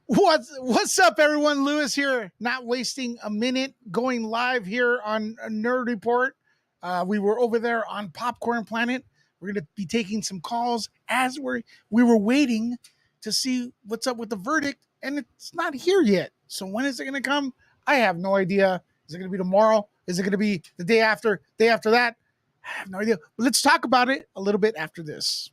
What's up, everyone? Lewis here, not wasting a minute, going live here on a Nerd Report. We were over there on Popcorn Planet. We're going to be taking some calls as we were waiting to see what's up with the verdict, and it's not here yet. So when is it going to come? I have no idea. Is it going to be tomorrow? Is it going to be the day after? Day after that? I have no idea. But let's talk about it a little bit after this.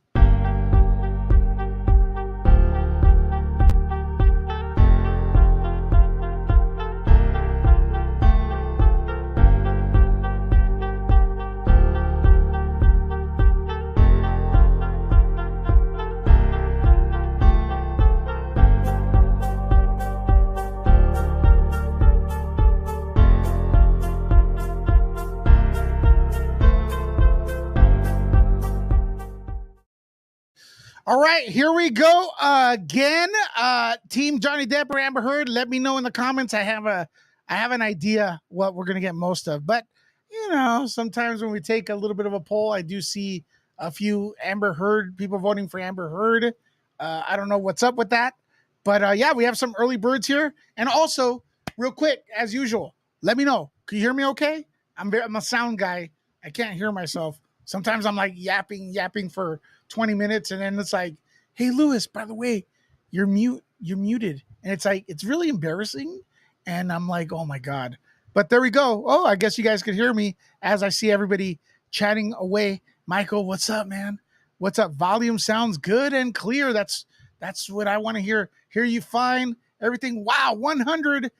All right, here we go again. Team Johnny Depp or Amber Heard. Let me know in the comments. I have an idea what we're gonna get most of, but sometimes when we take a little bit of a poll, I do see a few Amber Heard people voting for Amber Heard. I don't know what's up with that, but yeah, we have some early birds here. And also, real quick, as usual, let me know. Can you hear me? Okay, I'm a sound guy. I can't hear myself. Sometimes I'm like yapping for 20 minutes, and then it's like, hey, Lewis, by the way, you're muted. And it's like, it's really embarrassing. And I'm like, oh my God. But there we go. Oh, I guess you guys could hear me as I see everybody chatting away. Michael, what's up, man? What's up? Volume sounds good and clear. That's what I want to hear. Hear you fine. Everything. Wow, 100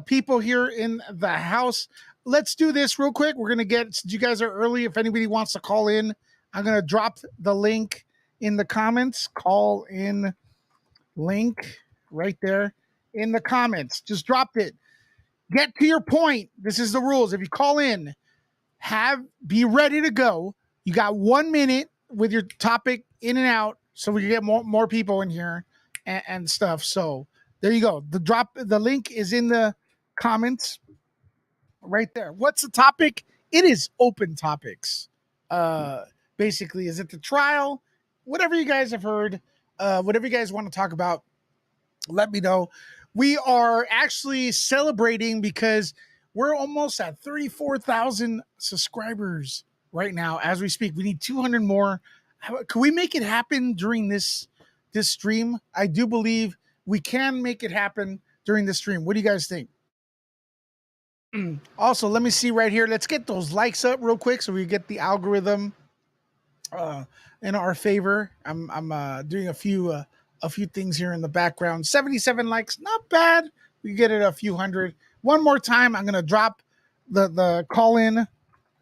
people here in the house. Let's do this real quick. We're going to get, since you guys are early, if anybody wants to call in, I'm going to drop the link in the comments. Call in link right there in the comments. Just dropped it. Get to your point. This is the rules. If you call in, be ready to go. You got 1 minute with your topic in and out so we can get more people in here and stuff. So there you go. The link is in the comments right there. What's the topic? It is open topics. Basically, is it the trial? Whatever you guys have heard, whatever you guys want to talk about, let me know. We are actually celebrating because we're almost at 34,000 subscribers right now as we speak. We need 200 more. Can we make it happen during this stream? I do believe we can make it happen during this stream. What do you guys think? Also, let me see right here. Let's get those likes up real quick so we get the algorithm in our favor. I'm doing a few things here in the background. 77 likes, not bad. We get it a few hundred. One more time, I'm gonna drop the call in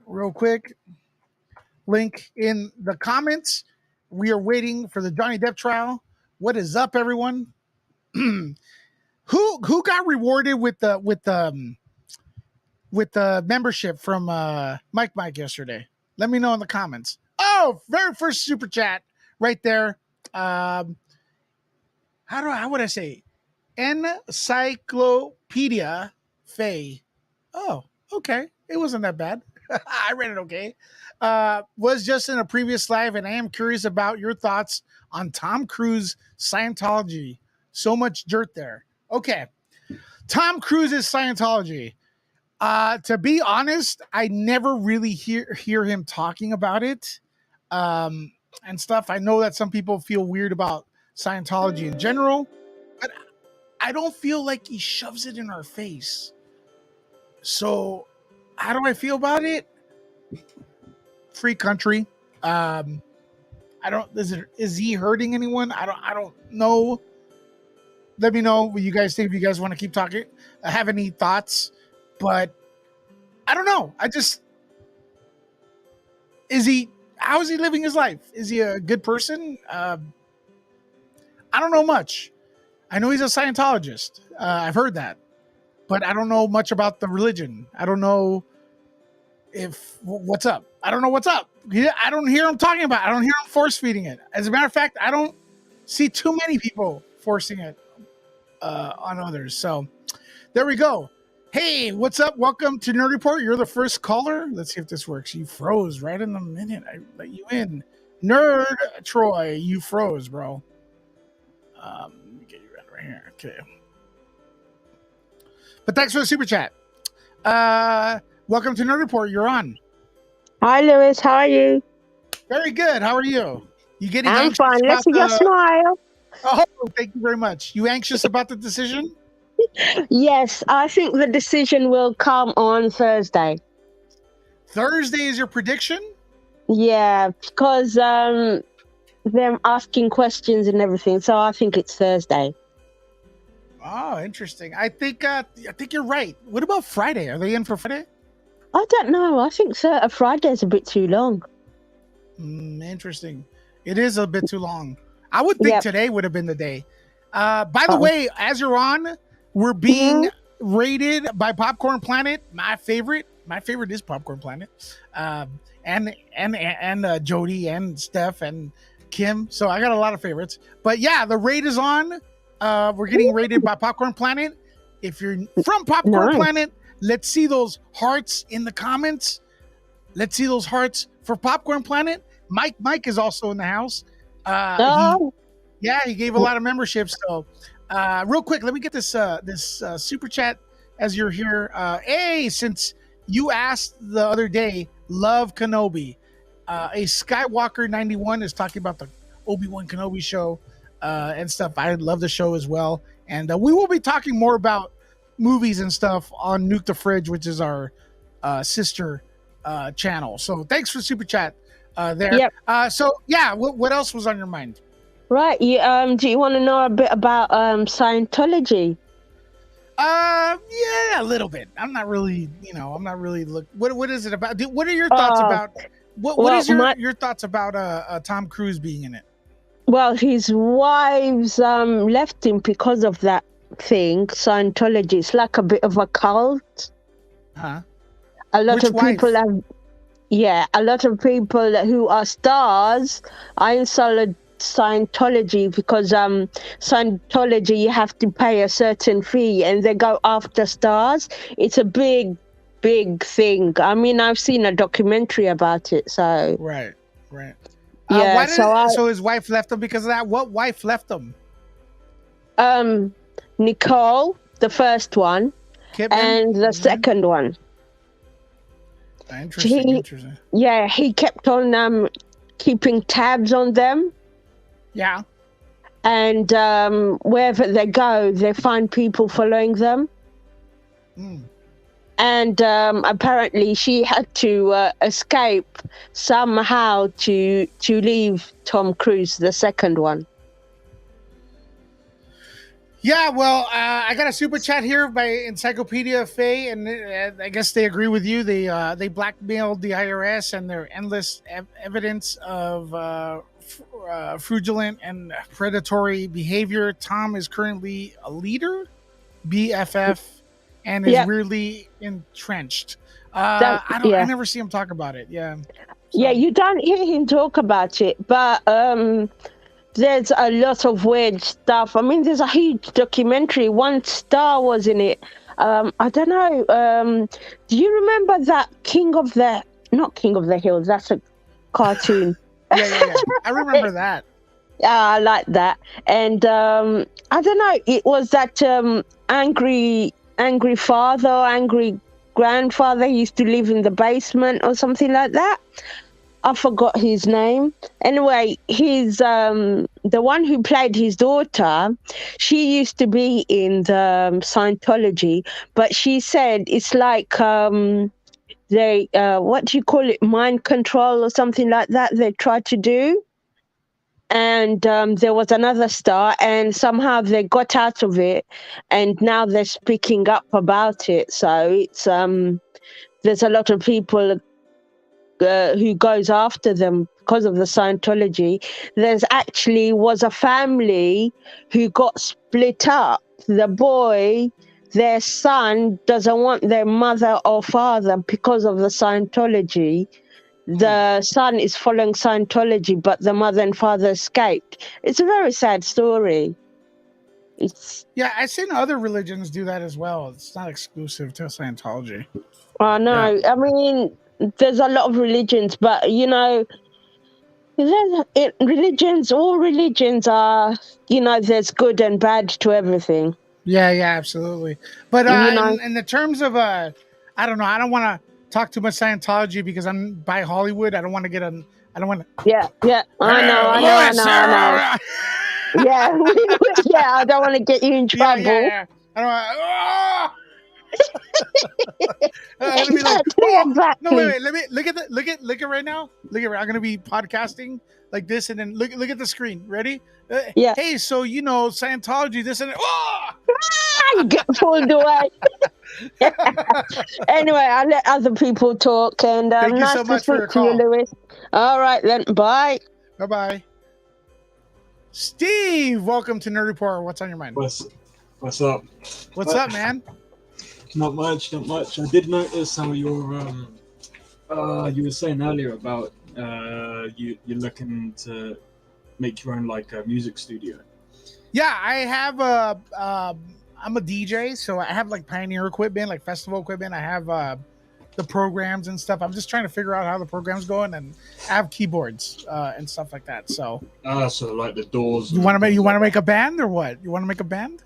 real quick. Link in the comments. We are waiting for the Johnny Depp trial. What is up, everyone? Who got rewarded with the membership from Mike yesterday? Let me know in the comments. Oh, very first super chat right there. How would I say? Encyclopedia Faye. Oh, okay. It wasn't that bad. I read it okay. Was just in a previous live, and I am curious about your thoughts on Tom Cruise Scientology. So much dirt there. Okay. Tom Cruise's Scientology. To be honest, I never really hear him talking about it and stuff. I know that some people feel weird about Scientology in general, but I don't feel like he shoves it in our face. So how do I feel about it? Free country. Is he hurting anyone? I don't know. Let me know what you guys think. If you guys want to keep talking, have any thoughts? But I don't know. How is he living his life? Is he a good person? I don't know much. I know he's a Scientologist. I've heard that, but I don't know much about the religion. I don't know what's up. I don't know what's up. I don't hear him talking about it. I don't hear him force feeding it. As a matter of fact, I don't see too many people forcing it on others. So there we go. Hey, what's up? Welcome to Nerd Report. You're the first caller. Let's see if this works. You froze right in the minute I let you in. Nerd Troy, you froze, bro. Let me get you right here. Okay. But thanks for the super chat. Welcome to Nerd Report. You're on. Hi, Lewis. How are you? Very good. How are you? You getting I'm anxious fine. Let's about see your the? smile. Oh, thank you very much. You anxious about the decision? Yes, I think the decision will come on Thursday. Thursday is your prediction? Yeah, because them asking questions and everything. So I think it's Thursday. Oh, interesting. I think you're right. What about Friday? Are they in for Friday? I don't know. I think Friday's a bit too long. Interesting. It is a bit too long. I would think today would have been the day. By the way, as you're on, we're being rated by Popcorn Planet. My favorite is Popcorn Planet, and Jody and Steph and Kim. So I got a lot of favorites. But yeah, the rate is on. We're getting rated by Popcorn Planet. If you're from Popcorn Planet, let's see those hearts in the comments. Let's see those hearts for Popcorn Planet. Mike is also in the house. He gave a lot of memberships. So real quick, let me get this super chat as you're here. Hey, since you asked the other day, love Kenobi. A Skywalker 91 is talking about the Obi-Wan Kenobi show and stuff. I love the show as well. And we will be talking more about movies and stuff on Nuke the Fridge, which is our sister channel. So thanks for super chat there. Yep. What else was on your mind? Right. Do you want to know a bit about Scientology? Yeah, a little bit. I'm not really what is it about? What are your thoughts about what is your thoughts about Tom Cruise being in it? Well, his wives left him because of that thing, Scientology. It's like a bit of a cult. Huh? A lot of people who are stars are in Scientology because Scientology, you have to pay a certain fee and they go after stars. It's a big thing. I mean, I've seen a documentary about it. So right. Yeah. So his wife left him because of that. What wife left him? Nicole, the first one, and the second one. Interesting. Yeah, he kept on keeping tabs on them. Yeah. And wherever they go, they find people following them. And apparently she had to escape somehow to leave Tom Cruise, the second one. Yeah, well, I got a super chat here by Encyclopedia Faye, and I guess they agree with you. They blackmailed the IRS, and their endless evidence of fraudulent and predatory behavior. Tom is currently a leader, BFF, and is really entrenched. I never see him talk about it. Yeah. So. Yeah, you don't hear him talk about it, but there's a lot of weird stuff. I mean, there's a huge documentary. One star was in it. I don't know. Do you remember that not King of the Hills? That's a cartoon. Yeah. I remember that. Yeah, I like that. And I don't know. It was that angry father, angry grandfather. He used to live in the basement or something like that. I forgot his name. Anyway, he's the one who played his daughter. She used to be in the Scientology, but she said it's like they what do you call it, mind control or something like that. They tried to do, and there was another star, and somehow they got out of it, and now they're speaking up about it. So it's there's a lot of people who goes after them because of the Scientology. There's actually was a family who got split up. The boy, their son, doesn't want their mother or father because of the Scientology. The son is following Scientology, but the mother and father escaped. It's a very sad story. I've seen other religions do that as well. It's not exclusive to Scientology. I know. Yeah. I mean, there's a lot of religions, but All religions are, there's good and bad to everything. Yeah, absolutely. But You know, in the terms of I don't know. I don't want to talk too much Scientology because I'm by Hollywood. I don't want to get on. I don't want to. yeah, Louis, I know. Yeah, yeah, I don't want to get you in trouble. yeah. I don't want. I'm gonna be like, Exactly, oh no, exactly. wait. Let me look at right now. Look at. I'm gonna be podcasting like this, and then look at the screen. Ready? Yeah, Hey, so Scientology, this and oh! you get pulled away. Anyway, I'll let other people talk, and Thank you nice so to much for speak your to you, call. Lewis. All right then, bye. Bye bye. Steve, welcome to Nerd Report. What's on your mind? What's up? What's up, man? Not much. I did notice how you were saying earlier about you're looking to make your own music studio. Yeah, I have I'm a DJ, so I have like Pioneer equipment, like festival equipment. I have the programs and stuff. I'm just trying to figure out how the program's going, and I have keyboards and stuff like that. So So like the doors. you want to make a band or what? You want to make a band?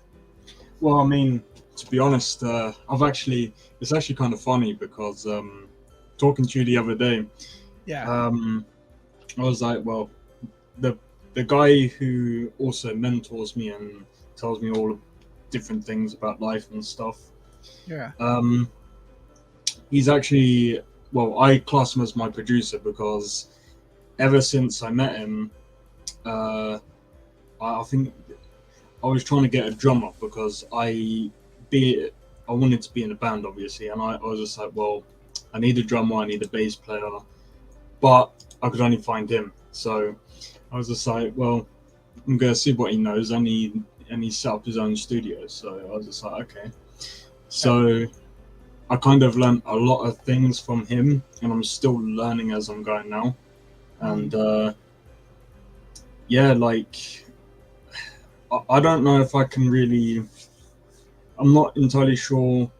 Well, I mean, to be honest, it's actually kind of funny because talking to you the other day, Yeah. I was like, well, the guy who also mentors me and tells me all different things about life and stuff. Yeah. He's actually, well, I class him as my producer because ever since I met him, I think I was trying to get a drummer because I wanted to be in a band, obviously, and I was just like, well, I need a drummer, I need a bass player, but I could only find him. So I was just like, well, I'm gonna see what he knows, and he set up his own studio. So I was just like, okay. So I kind of learned a lot of things from him, and I'm still learning as I'm going now. And yeah, like I don't know if I can really. I'm not entirely sure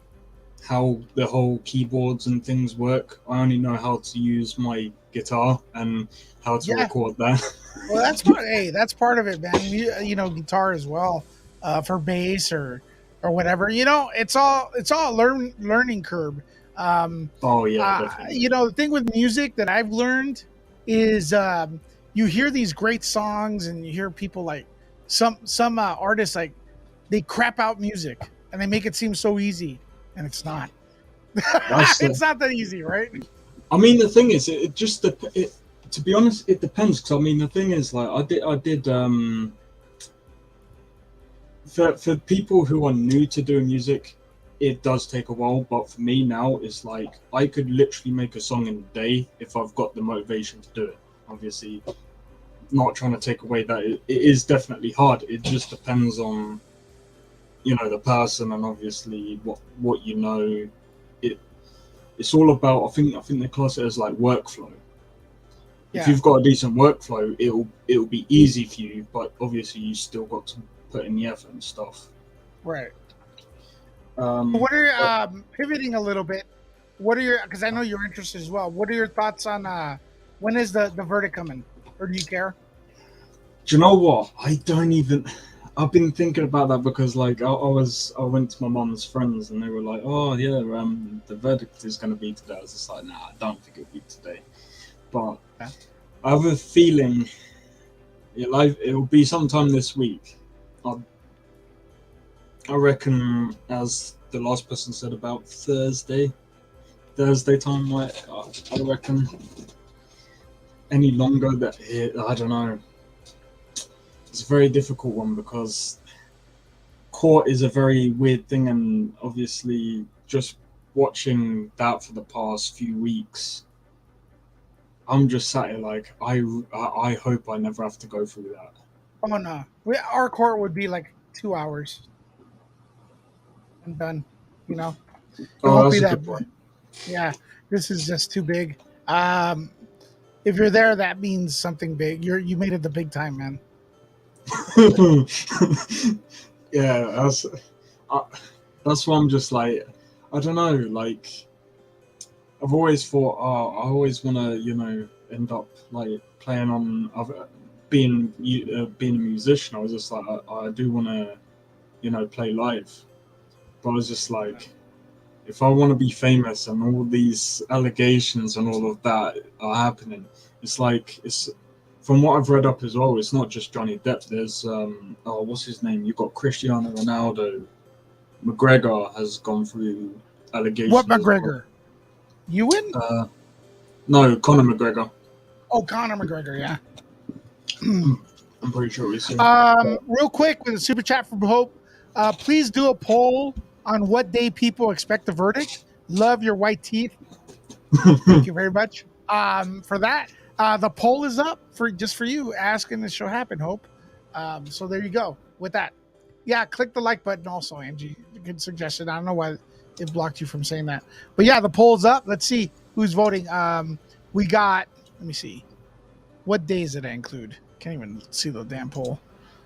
how the whole keyboards and things work. I only know how to use my guitar and how to record that. Well, that's part. Hey, that's part of it, man. Guitar as well, for bass or whatever. It's all learning curve. Oh yeah, definitely. The thing with music that I've learned is you hear these great songs and you hear people like some artists like they crap out music and they make it seem so easy, and it's not. It's not that easy, right? I mean, the thing is, to be honest, it depends. Because I mean, the thing is, like, I did for people who are new to doing music, it does take a while. But for me now, it's like I could literally make a song in a day if I've got the motivation to do it. Obviously, not trying to take away that it is definitely hard. It just depends on the person and obviously what you know. It's all about. I think they class it as like workflow. Yeah. If you've got a decent workflow, it'll be easy for you. But obviously, you still got to put in the effort and stuff. Right. What are your, pivoting a little bit? What are your? Because I know you're interested as well. What are your thoughts on when is the verdict coming, or do you care? Do you know what? I don't even. I've been thinking about that because, like, I went to my mum's friends and they were like, "Oh yeah, the verdict is going to be today." I was just like, "Nah, I don't think it'll be today." But I have a feeling it'll be sometime this week. I reckon, as the last person said, about Thursday time. I reckon. Any longer, I don't know. It's a very difficult one because court is a very weird thing, and obviously just watching that for the past few weeks, I'm just sat here like I hope I never have to go through that. Oh no, our court would be like 2 hours and done. It won't be that. Yeah, this is just too big. If you're there, that means something big. You made it the big time, man. Yeah, that's why I'm just like, I don't know, like I've always thought, I always want to, end up like playing on being a musician. I was just like, I do want to, play live. But I was just like, if I want to be famous and all these allegations and all of that are happening, it's like, it's from what I've read up as well, it's not just Johnny Depp. There's what's his name? You've got Cristiano Ronaldo. McGregor has gone through allegations. What McGregor? Ewan? No, Conor McGregor. Oh, Conor McGregor, yeah. I'm pretty sure he's real quick with a super chat from Hope. Please do a poll on what day people expect the verdict. Love your white teeth. Thank you very much for that. The poll is up for you. Asking this show happen, Hope. So there you go with that. Yeah, click the like button also, Angie. Good suggestion. I don't know why it blocked you from saying that. But yeah, the poll's up. Let's see who's voting. We got, let me see. What days did I include? Can't even see the damn poll.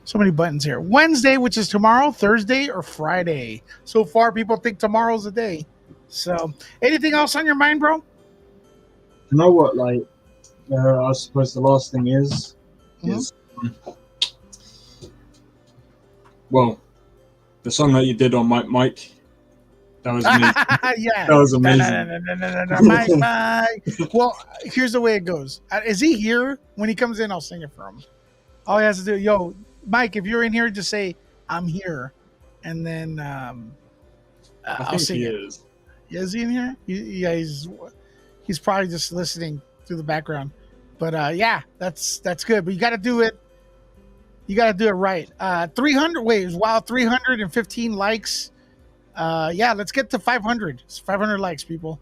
So many buttons here. Wednesday, which is tomorrow, Thursday, or Friday. So far, people think tomorrow's the day. So, anything else on your mind, bro? You know what? Like, I suppose the last thing is, well, the song that you did on Mike. That was amazing. Yeah, that was amazing. Mike. Well, here's the way it goes. Is he here? When he comes in, I'll sing it for him. All he has to do, yo, Mike, if you're in here, just say I'm here, and then I'll sing it. Is he in here? Yeah, he's probably just listening through the background. But yeah, that's good. But you got to do it. You got to do it right. 300 waves. Wow, 315 likes. Yeah, let's get to 500. It's 500 likes, people.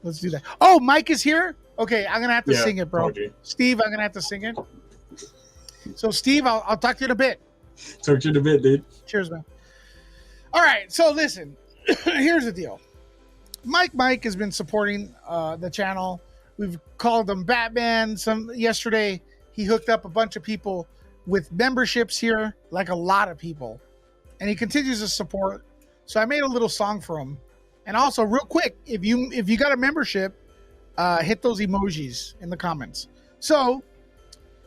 Let's do that. Oh, Mike is here. Okay, I'm gonna have to sing it, bro. Steve, I'm gonna have to sing it. So, Steve, I'll talk to you in a bit. Talk to you in a bit, dude. Cheers, man. All right, so listen. Here's the deal. Mike has been supporting the channel. We've called him Batman. Yesterday, he hooked up a bunch of people with memberships here, like a lot of people, and he continues to support. So I made a little song for him. And also, real quick, if you got a membership, hit those emojis in the comments. So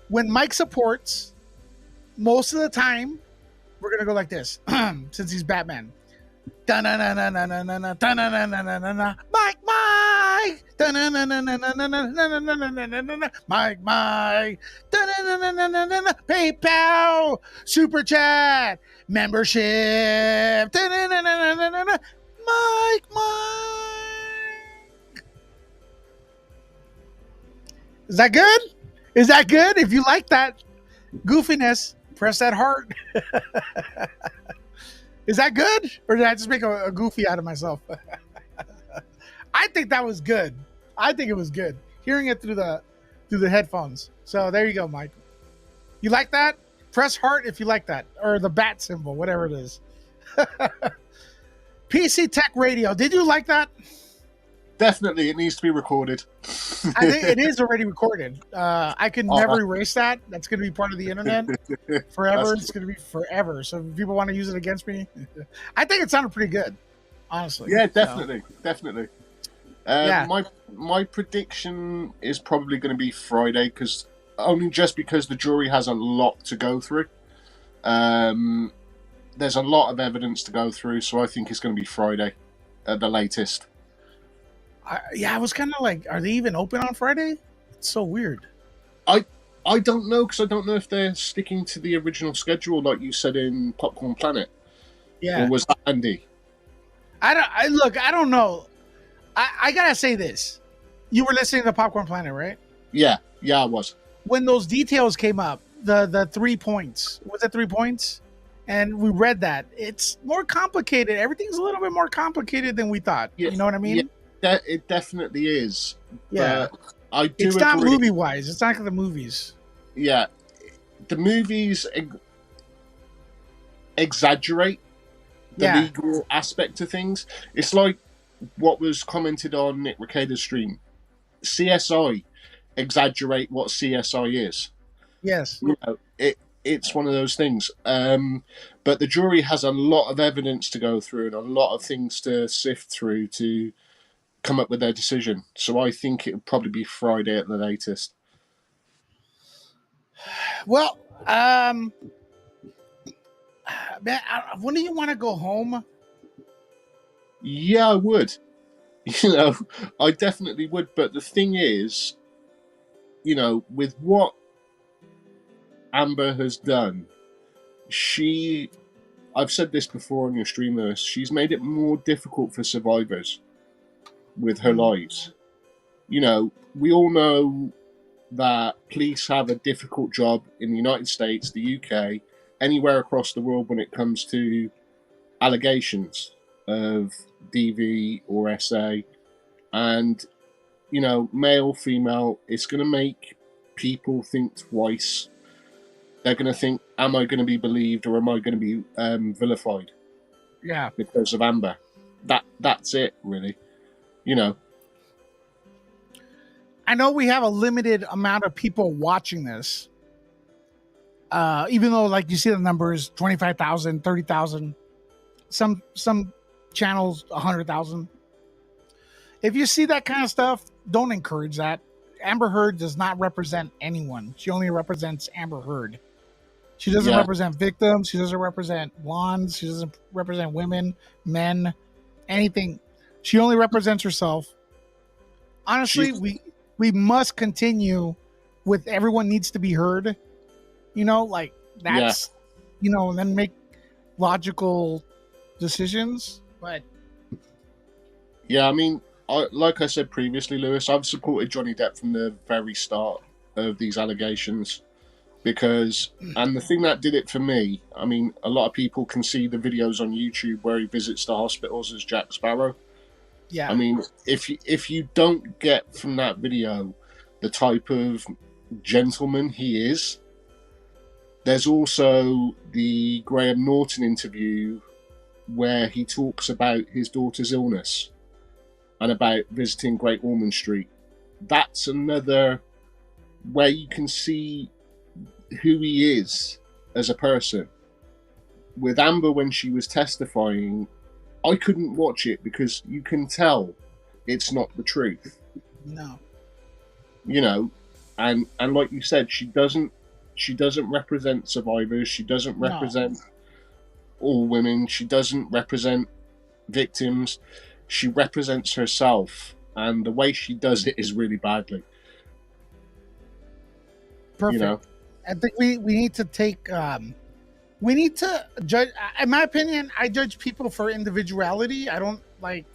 when Mike supports, most of the time, we're gonna go like this, since he's Batman. Mike, Mike, PayPal, Super Chat, membership, Mike. Is that good? Is that good? If you like that goofiness, press that heart. Is that good? Or did I just make a goofy out of myself? I think that was good. I think it was good. Hearing it through the headphones. So there you go, Mike. You like that? Press heart if you like that. Or the bat symbol, whatever it is. PC Tech Radio. Did you like that? Definitely. It needs to be recorded. I think it is already recorded. I can never erase that. That's going to be part of the internet forever. It's going to be forever. So if people want to use it against me, I think it sounded pretty good, honestly. Yeah, definitely. Definitely. My prediction is probably going to be Friday, because the jury has a lot to go through. There's a lot of evidence to go through, so I think it's going to be Friday at the latest. I was kind of like, are they even open on Friday? It's so weird. I don't know, because I don't know if they're sticking to the original schedule like you said in Popcorn Planet. Yeah. Or was that Andy? I don't know. I gotta say this. You were listening to Popcorn Planet, right? Yeah, I was. When those details came up, the 3 points. Was it 3 points? And we read that. It's more complicated. Everything's a little bit more complicated than we thought. Yeah, you know what I mean? Yeah. It definitely is. Yeah, I do. It's not movie wise. It's not like the movies. Yeah, the movies exaggerate the legal aspect of things. It's like what was commented on Nick Recader's stream. CSI exaggerate what CSI is. Yes, it's one of those things. But the jury has a lot of evidence to go through and a lot of things to sift through to come up with their decision. So I think it would probably be Friday at the latest. Well, man, when do you want to go home? Yeah, I would. You know, I definitely would. But the thing is, you know, with what Amber has done, I've said this before on your stream, Lewis, she's made it more difficult for survivors with her lives. You know, we all know that police have a difficult job in the United States, the UK, anywhere across the world when it comes to allegations of DV or SA. And, you know, male, female, it's going to make people think twice. They're going to think, am I going to be believed or am I going to be vilified? Yeah. Because of Amber. That's it, really. You know. I know we have a limited amount of people watching this. Even though, like, you see the numbers, 25,000, 30,000. Some channels, 100,000. If you see that kind of stuff, don't encourage that. Amber Heard does not represent anyone. She only represents Amber Heard. She doesn't represent victims. She doesn't represent blondes. She doesn't represent women, men, anything. She only represents herself. Honestly, we must continue with everyone needs to be heard. You know, like that's, you know, and then make logical decisions. But yeah, I mean, like I said previously, Lewis, I've supported Johnny Depp from the very start of these allegations because, and the thing that did it for me, I mean, a lot of people can see the videos on YouTube where he visits the hospitals as Jack Sparrow. Yeah. I mean, if you don't get from that video the type of gentleman he is, there's also the Graham Norton interview where he talks about his daughter's illness and about visiting Great Ormond Street. That's another where you can see who he is as a person. With Amber, when she was testifying, I couldn't watch it because you can tell it's not the truth. No. You know, and like you said, she doesn't represent survivors. She doesn't represent all women. She doesn't represent victims. She represents herself, and the way she does it is really badly. Perfect. You know? I think we need to take we need to judge. In my opinion, I judge people for individuality. I don't like.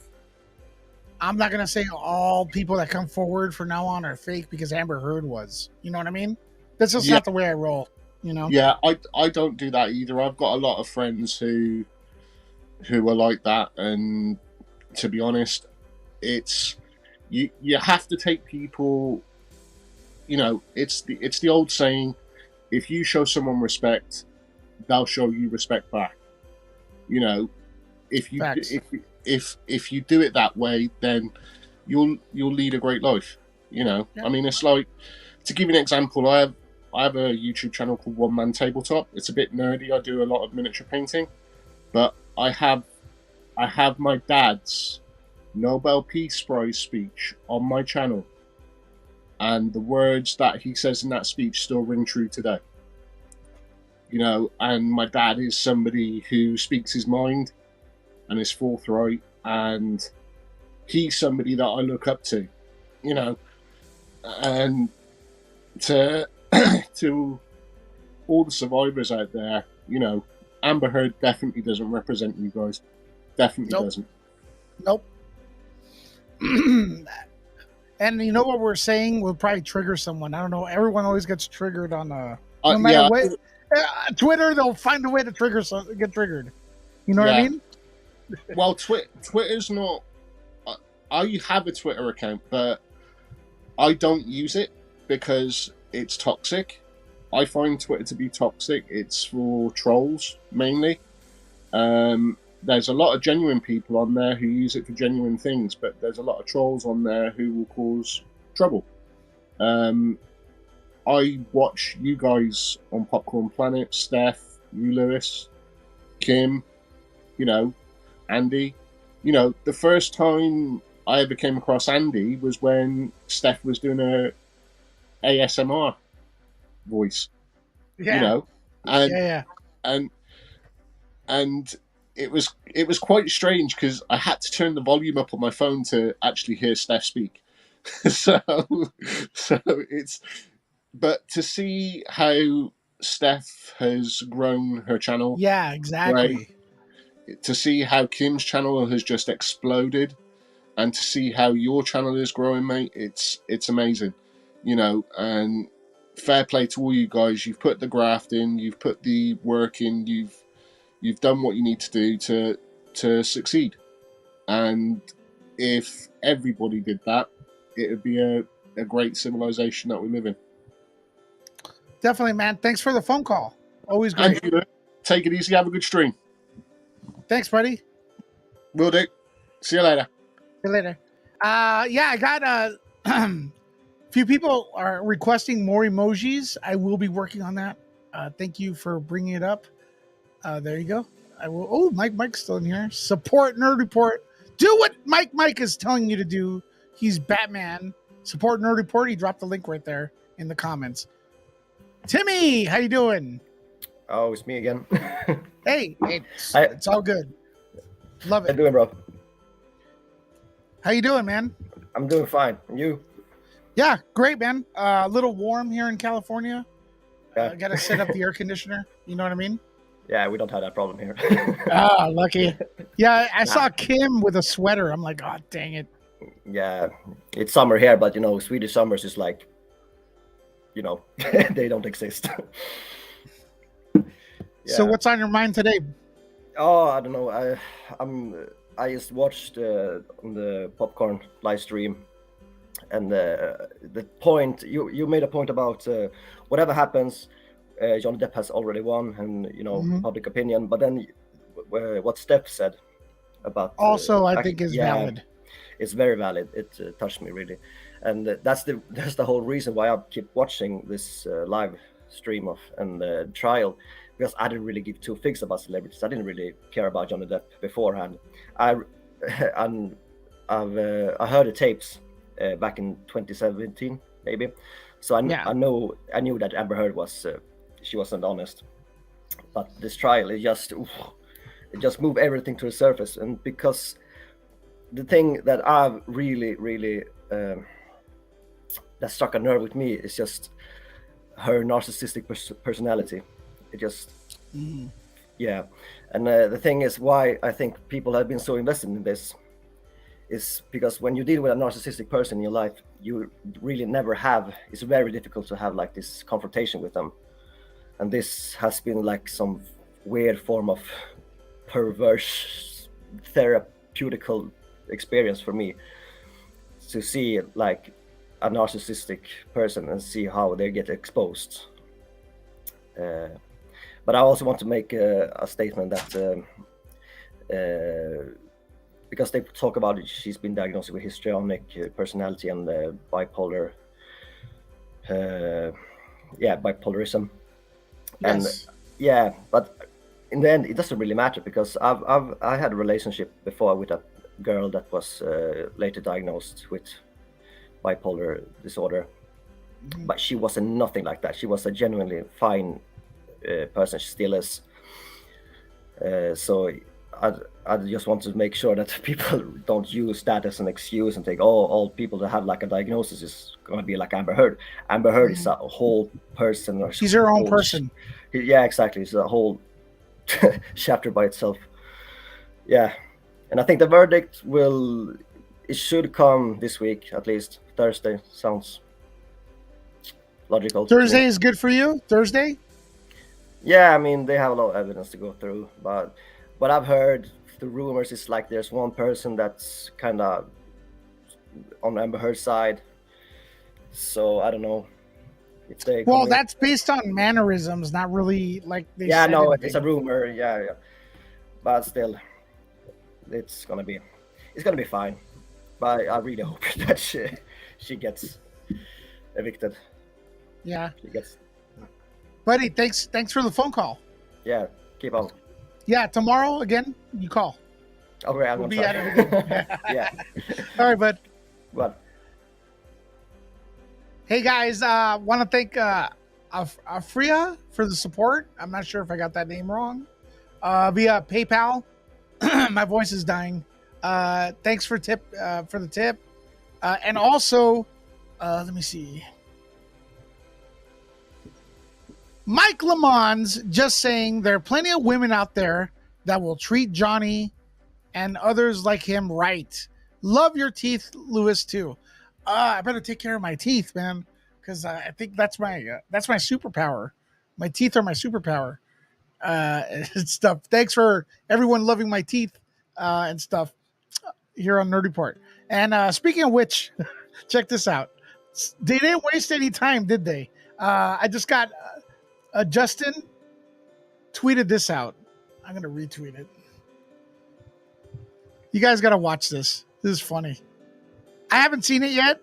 I'm not gonna say all people that come forward from now on are fake because Amber Heard was. You know what I mean? That's just not the way I roll. You know? Yeah, I don't do that either. I've got a lot of friends who are like that, and to be honest, it's you have to take people. You know, it's the old saying: if you show someone respect, they'll show you respect back. You know, if you do it that way, then you'll lead a great life. You know, I mean, it's like, to give you an example, I have a YouTube channel called One Man Tabletop. It's a bit nerdy. I do a lot of miniature painting, but I have my dad's Nobel Peace Prize speech on my channel, and the words that he says in that speech still ring true today. You know, and my dad is somebody who speaks his mind and is forthright, and he's somebody that I look up to, you know, and to all the survivors out there, you know, Amber Heard definitely doesn't represent you guys. Definitely doesn't. Nope. And you know what we're saying will probably trigger someone. I don't know. Everyone always gets triggered on no matter what. Twitter, they'll find a way to get triggered. You know what I mean? Well, Twitter's not. I have a Twitter account, but I don't use it because it's toxic. I find Twitter to be toxic. It's for trolls mainly. There's a lot of genuine people on there who use it for genuine things, but there's a lot of trolls on there who will cause trouble. I watch you guys on Popcorn Planet, Steph, you, Lewis, Kim, you know, Andy. You know, the first time I ever came across Andy was when Steph was doing a ASMR voice, Yeah. you know, and Yeah. and it was quite strange because I had to turn the volume up on my phone to actually hear Steph speak. so it's but to see how Steph has grown her channel, Yeah. right? Exactly. To see how Kim's channel has just exploded, and to see how your channel is growing, mate, it's amazing, you know. And fair play to all you guys. You've put the graft in, you've put the work in, you've done what you need to do to succeed. And if everybody did that, it would be a great civilization that we live in. Definitely, man. Thanks for the phone call. Always great. And you, take it easy. Have a good stream. Thanks, buddy. Will do. See you later. See you later. Yeah, I got a few people are requesting more emojis. I will be working on that. Thank you for bringing it up. There you go. I will. Oh, Mike's still in here. Support Nerd Report. Do what Mike is telling you to do. He's Batman. Support Nerd Report. He dropped the link right there in the comments. Timmy, how you doing? Oh, it's me again. Hey, it's all good. Love How you it. doing, bro? How you doing, man? I'm doing fine. And you? Yeah, great, man. A little warm here in California. Yeah. Got to set up the air conditioner. You know what I mean? Yeah, we don't have that problem here. Ah, lucky. Yeah, I saw Kim with a sweater. I'm like, oh, dang it. Yeah, it's summer here, but you know, Swedish summers is like, you know, they don't exist. So what's on your mind today? Oh, I don't know. I just watched on the Popcorn live stream, and the point you made a point about whatever happens, Johnny Depp has already won, and you know, public opinion. But then what Steph said about Also, I think is valid. It's very valid. It touched me really, and that's the whole reason why I keep watching this live stream of and the trial, because I didn't really give two figs about celebrities. I didn't really care about Johnny Depp beforehand. I heard the tapes back in 2017 maybe, so I knew that Amber Heard was she wasn't honest, but this trial it just moved everything to the surface. And because the thing that I've really that struck a nerve with me is just her narcissistic personality. It just yeah. And the thing is why I think people have been so invested in this is because when you deal with a narcissistic person in your life, you really never have, it's very difficult to have like this confrontation with them. And this has been like some weird form of perverse therapeutical experience for me, to see like a narcissistic person and see how they get exposed. But I also want to make a statement that because they talk about it, she's been diagnosed with histrionic personality and bipolar, bipolarism. Yes. And but in the end, it doesn't really matter, because I had a relationship before with a girl that was later diagnosed with bipolar disorder, but she wasn't nothing like that. She was a genuinely fine person. She still is. So I just want to make sure that people don't use that as an excuse and think, oh, all people that have like a diagnosis is going to be like Amber Heard. Amber Heard is a whole person. Or she's her own person. Yeah, exactly. It's a whole chapter by itself. Yeah. And I think the verdict it should come this week, at least Thursday. Sounds logical. Thursday is good for you? Thursday? Yeah, I mean, they have a lot of evidence to go through, but what I've heard, the rumors is like there's one person that's kind of on Amber Heard's side. So I don't know if they. Well, that's based on mannerisms, not really like they. Yeah, no, it's a rumor. Yeah, but still, it's gonna be fine. But I really hope that she gets evicted. Yeah. She gets. Buddy, thanks for the phone call. Yeah, keep on. Yeah, tomorrow again, you call. Okay, I'm we'll gonna be at it again. Yeah. All right, bud. What? Hey guys, want to thank Afria for the support. I'm not sure if I got that name wrong. Via PayPal. My voice is dying. Thanks for the tip. And also, let me see. Mike Lamons just saying there are plenty of women out there that will treat Johnny and others like him right. Love your teeth, Lewis, too. I better take care of my teeth, man, because I think that's my superpower. My teeth are my superpower. And stuff. Thanks for everyone loving my teeth and stuff here on Nerd Report. And speaking of which, check this out. They didn't waste any time, did they? I just got Justin tweeted this out. I'm gonna retweet it. You guys gotta watch this. This is funny. I haven't seen it yet,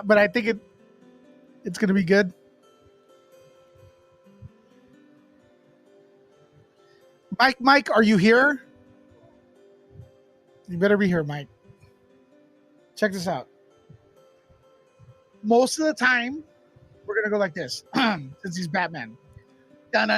but I think it's gonna be good. Mike, are you here? You better be here, Mike. Check this out. Most of the time, we're gonna go like this, since he's Batman. Mike,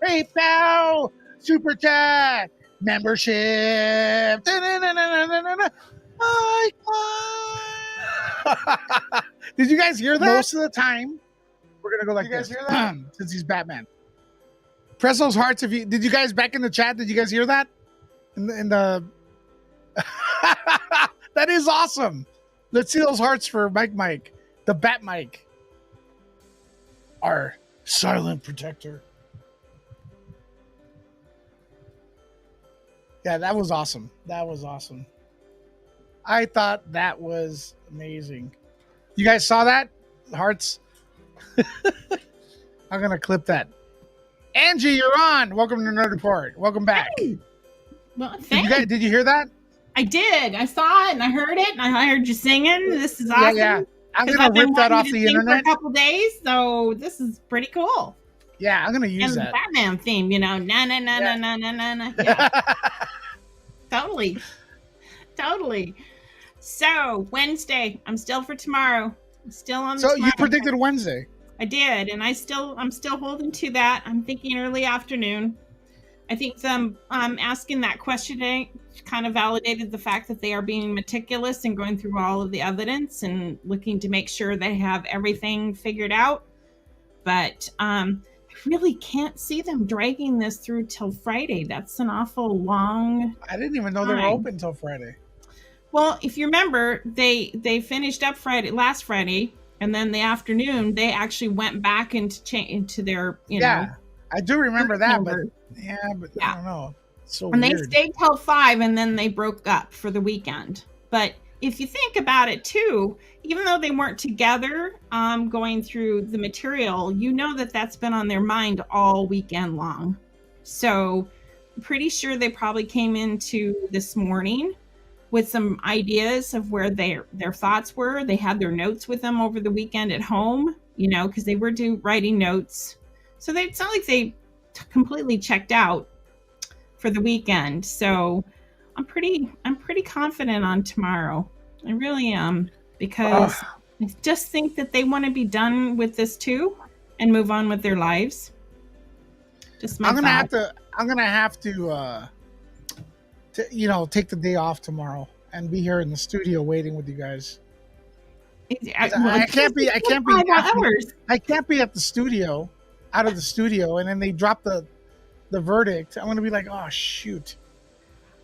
PayPal, Super Chat, membership. Did you guys hear that? Most of the time, we're gonna go like this. You guys hear that? Since he's Batman. Press those hearts if you did. You guys back in the chat? Did you guys hear that? In the that is awesome. Let's see those hearts for Mike, the Bat Mike, our silent protector. Yeah, that was awesome. That was awesome. I thought that was amazing. You guys saw that? Hearts? I'm going to clip that. Angie, you're on. Welcome to Nerd Report. Welcome back. Hey. Well, thanks. Did you hear that? I did. I saw it and I heard it and I heard you singing. This is awesome. Yeah. I'm going to rip that off the internet. For a couple days, so this is pretty cool. Yeah, I'm going to use that. And the Batman theme, you know, na na na na na na na na. Yeah. Totally. So Wednesday, I'm still for tomorrow. I'm still on. So you predicted Wednesday. I did, and I'm still holding to that. I'm thinking early afternoon. I think them asking that question kind of validated the fact that they are being meticulous and going through all of the evidence and looking to make sure they have everything figured out. But I really can't see them dragging this through till Friday. That's an awful long. I didn't even know they were open till Friday. Well, if you remember, they finished up last Friday, and then the afternoon they actually went back into their you know. I do remember that, but I don't know. It's so weird. They stayed till 5, and then they broke up for the weekend. But if you think about it too, even though they weren't together, going through the material, you know that's been on their mind all weekend long. So I'm pretty sure they probably came into this morning with some ideas of where their thoughts were. They had their notes with them over the weekend at home, you know, because they were writing notes. So it's not like they completely checked out for the weekend. So I'm pretty confident on tomorrow. I really am, because I just think that they want to be done with this too and move on with their lives. Just my thought. I'm gonna have to take the day off tomorrow and be here in the studio waiting with you guys. I can't be at the studio, out of the studio, and then they drop the verdict. I'm gonna be like, oh shoot.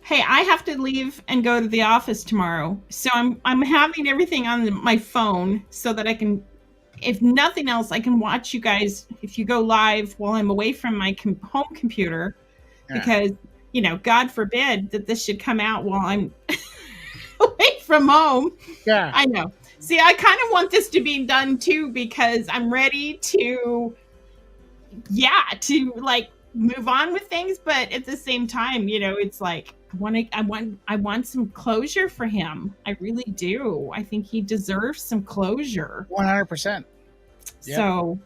Hey, I have to leave and go to the office tomorrow, so I'm having everything on my phone so that I can, if nothing else, I can watch you guys if you go live while I'm away from my home computer, because God forbid that this should come out while I'm away from home. Yeah, I know. See, I kind of want this to be done too, because I'm ready to move on with things, but at the same time, it's like I want some closure for him. I really do. I think he deserves some closure. 100%. Yep. So,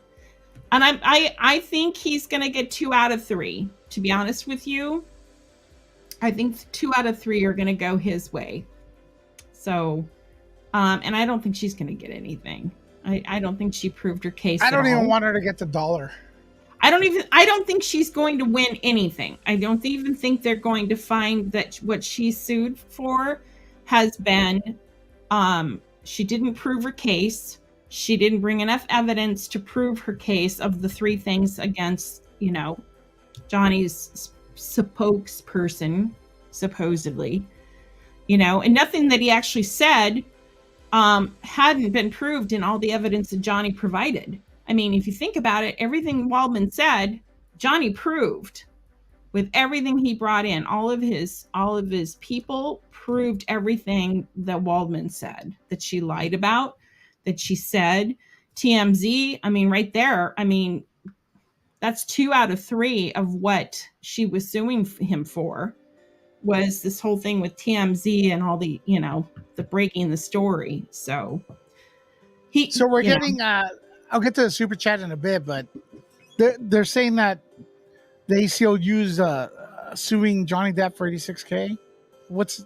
and I think he's gonna get 2 out of 3. To be honest with you, I think 2 out of 3 are going to go his way. So, and I don't think she's going to get anything. I don't think she proved her case. I don't at even all. want her to get the dollar. I don't think she's going to win anything. I don't even think they're going to find that what she sued for has been, she didn't prove her case. She didn't bring enough evidence to prove her case of the 3 things against, Johnny's spokesperson, supposedly, and nothing that he actually said hadn't been proved in all the evidence that Johnny provided. I mean, if you think about it, everything Waldman said, Johnny proved with everything he brought in. All of his people proved everything that Waldman said, that she lied about, that she said. TMZ, I mean, right there, I mean, that's 2 out of 3 of what she was suing him for, was this whole thing with TMZ and all the, the breaking the story. So we're getting, I'll get to the super chat in a bit, but they're saying that the ACLU's suing Johnny Depp for $86K. Do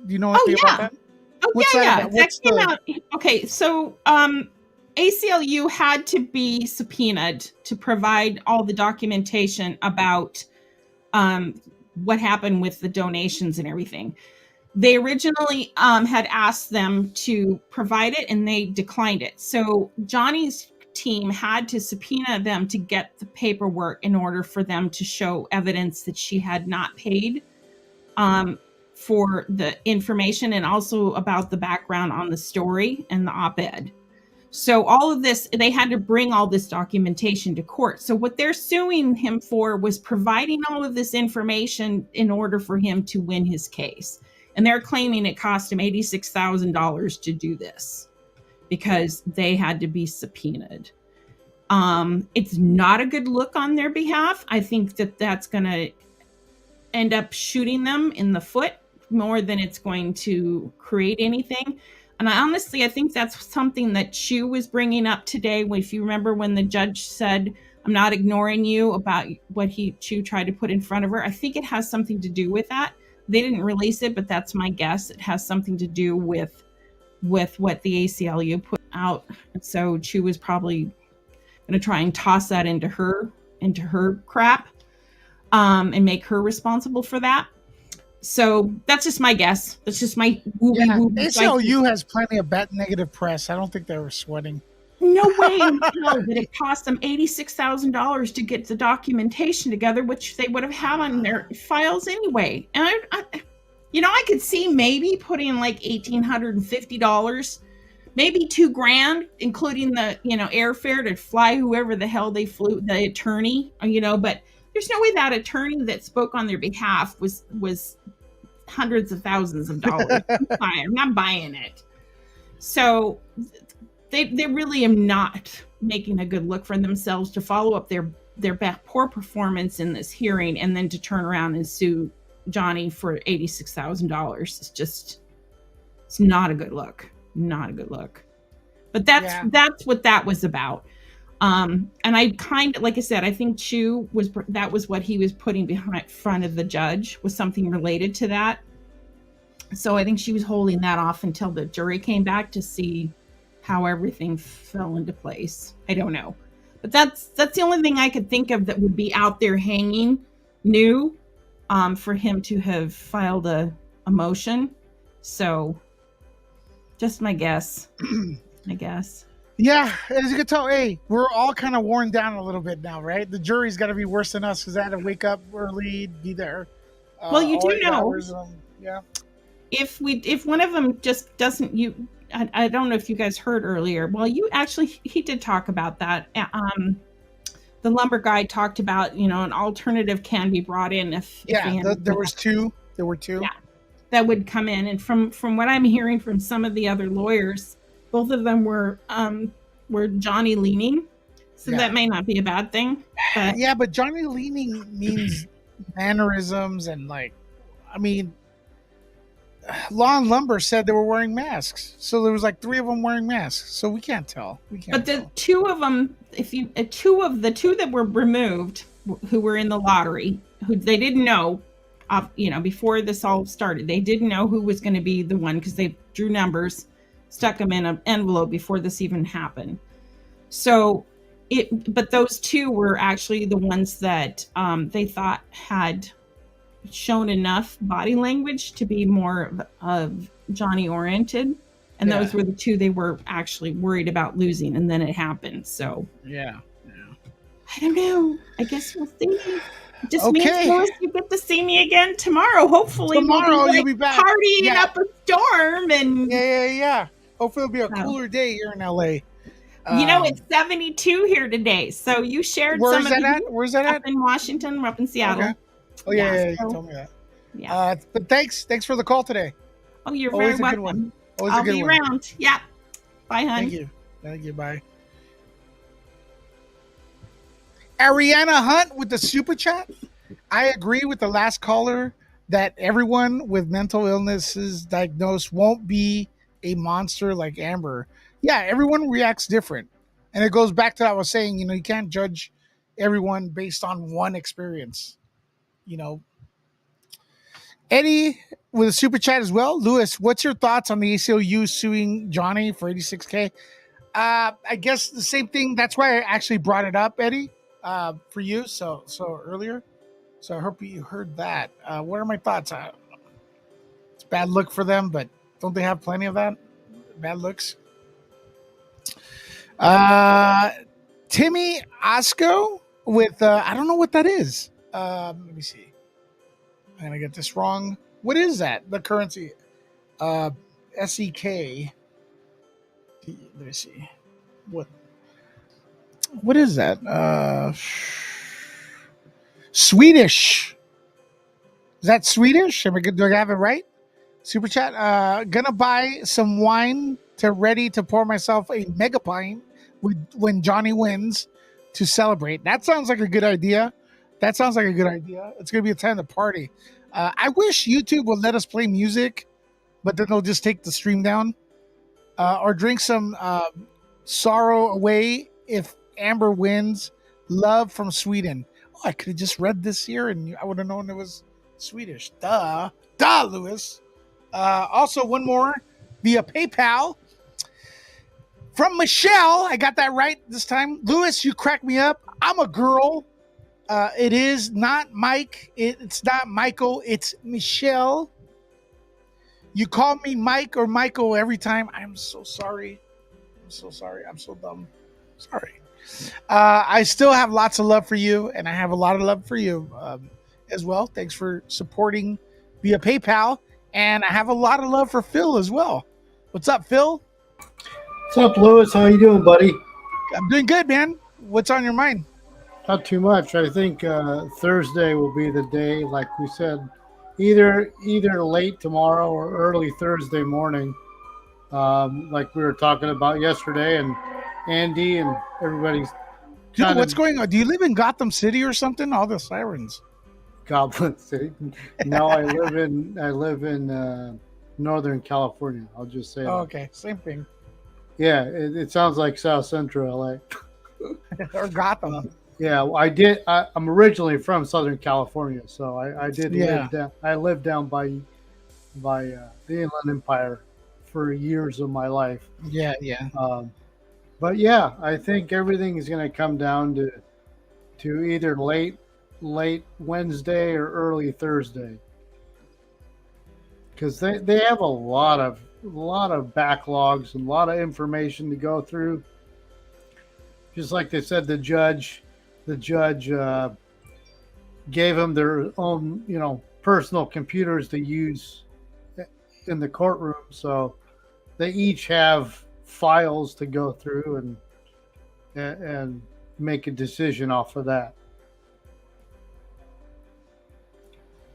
you know anything about that? Oh, What's yeah. that That came out. Okay, so ACLU had to be subpoenaed to provide all the documentation about what happened with the donations and everything. They originally had asked them to provide it, and they declined it. So Johnny's team had to subpoena them to get the paperwork in order for them to show evidence that she had not paid for the information, and also about the background on the story and the op-ed. So all of this, they had to bring all this documentation to court. So what they're suing him for was providing all of this information in order for him to win his case. And they're claiming it cost him $86,000 to do this because they had to be subpoenaed. It's not a good look on their behalf. I think that that's going to end up shooting them in the foot more than it's going to create anything. And I think that's something that Chu was bringing up today. If you remember when the judge said, I'm not ignoring you, about what Chu tried to put in front of her. I think it has something to do with that. They didn't release it, but that's my guess. It has something to do with what the ACLU put out. And so Chu was probably going to try and toss that into her crap and make her responsible for that. So that's just my guess. That's just my ACLU has plenty of negative press. I don't think they were sweating. No way in hell that it cost them $86,000 to get the documentation together, which they would have had on their files anyway. And I could see maybe putting like $1,850, maybe $2,000, including the airfare to fly whoever the hell they flew, the attorney, but there's no way that attorney that spoke on their behalf was hundreds of thousands of dollars. I'm not buying it. So they really am not making a good look for themselves to follow up their poor performance in this hearing and then to turn around and sue Johnny for $86,000. It's not a good look. Not a good look. But that's what that was about. And I like I said, I think Chu that was what he was putting front of the judge, was something related to that. So I think she was holding that off until the jury came back to see how everything fell into place. I don't know, but that's the only thing I could think of that would be out there hanging new, for him to have filed a motion. So just my guess, I guess. Yeah, as you can tell, hey, we're all kind of worn down a little bit now, right? The jury's got to be worse than us because I had to wake up early, be there. Well, you do know, yeah. If one of them just doesn't, I don't know if you guys heard earlier. Well, he did talk about that. The lumber guy talked about, an alternative can be brought in if there were two. Yeah, that would come in, and from what I'm hearing from some of the other lawyers, both of them were Johnny leaning, so that may not be a bad thing. But but Johnny leaning means mannerisms and Law and Lumber said they were wearing masks, so there was like 3 of them wearing masks. So we can't tell. But the 2 of them, two that were removed, who were in the lottery, who they didn't know, before this all started. They didn't know who was going to be the one because they drew numbers, stuck them in an envelope before this even happened. So but those two were actually the ones that they thought had shown enough body language to be more of Johnny oriented. And those were the two they were actually worried about losing. And then it happened. So yeah. I don't know. I guess we'll see. It just means, Louis, you get to see me again tomorw. Hopefully tomorrow you'll be back partying up a storm. And yeah. Hopefully it'll be a cooler day here in LA. It's 72 here today. So you shared some of the Where's that at? Up in Washington. We're up in Seattle. Okay. Oh yeah, you told me that. Yeah. But thanks for the call today. Oh, you're Always very a good welcome. one. Always I'll a good be one. around. Yeah. Bye, hon. Thank you. Bye. Ariana Hunt with the super chat. I agree with the last caller that everyone with mental illnesses diagnosed won't be a monster like Amber. Yeah, everyone reacts different. And it goes back to what I was saying, you can't judge everyone based on one experience. Eddie with a super chat as well. Louis, what's your thoughts on the ACLU suing Johnny for $86K? I guess the same thing. That's why I actually brought it up, Eddie, for you. So earlier. So I hope you heard that. What are my thoughts? It's a bad look for them, but don't they have plenty of that? Bad looks. Timmy Osco with I don't know what that is. Let me see. I'm gonna get this wrong. What is that? The currency. SEK. Let me see. What is that? Swedish. Is that Swedish? Do I have it right? Super chat. Gonna buy some wine ready to pour myself a mega pint when Johnny wins to celebrate. That sounds like a good idea. It's gonna be a time to party. I wish YouTube would let us play music, but then they'll just take the stream down. Or drink some sorrow away if Amber wins. Love from Sweden. Oh, I could have just read this here and I would have known it was Swedish. Duh, Louis. Also, one more via PayPal from Michelle. I got that right this time. Louis, you crack me up. I'm a girl. It is not Mike. It's not Michael. It's Michelle. You call me Mike or Michael every time. I'm so sorry. I'm so dumb. Sorry. I still have lots of love for you, and I have a lot of love for you as well. Thanks for supporting via PayPal. And I have a lot of love for Phil as well. What's up, Phil? What's up, Louis? How you doing, buddy? I'm doing good, man. What's on your mind? Not too much. I think Thursday will be the day, like we said, either late tomorrow or early Thursday morning, like we were talking about yesterday, and Andy and everybody's. Dude, what's going on? Do you live in Gotham City or something? All the sirens. Goblin City. No, I live in Northern California. I'll just say. Oh, okay, same thing. Yeah, it sounds like South Central LA. Or Gotham. Yeah, I'm originally from Southern California, so I did live down. I lived down by the Inland Empire for years of my life. Yeah. But yeah, I think everything is going to come down to either late Wednesday or early Thursday, because they have a lot of backlogs and a lot of information to go through. Just like they said, the judge gave them their own personal computers to use in the courtroom, so they each have files to go through and make a decision off of that.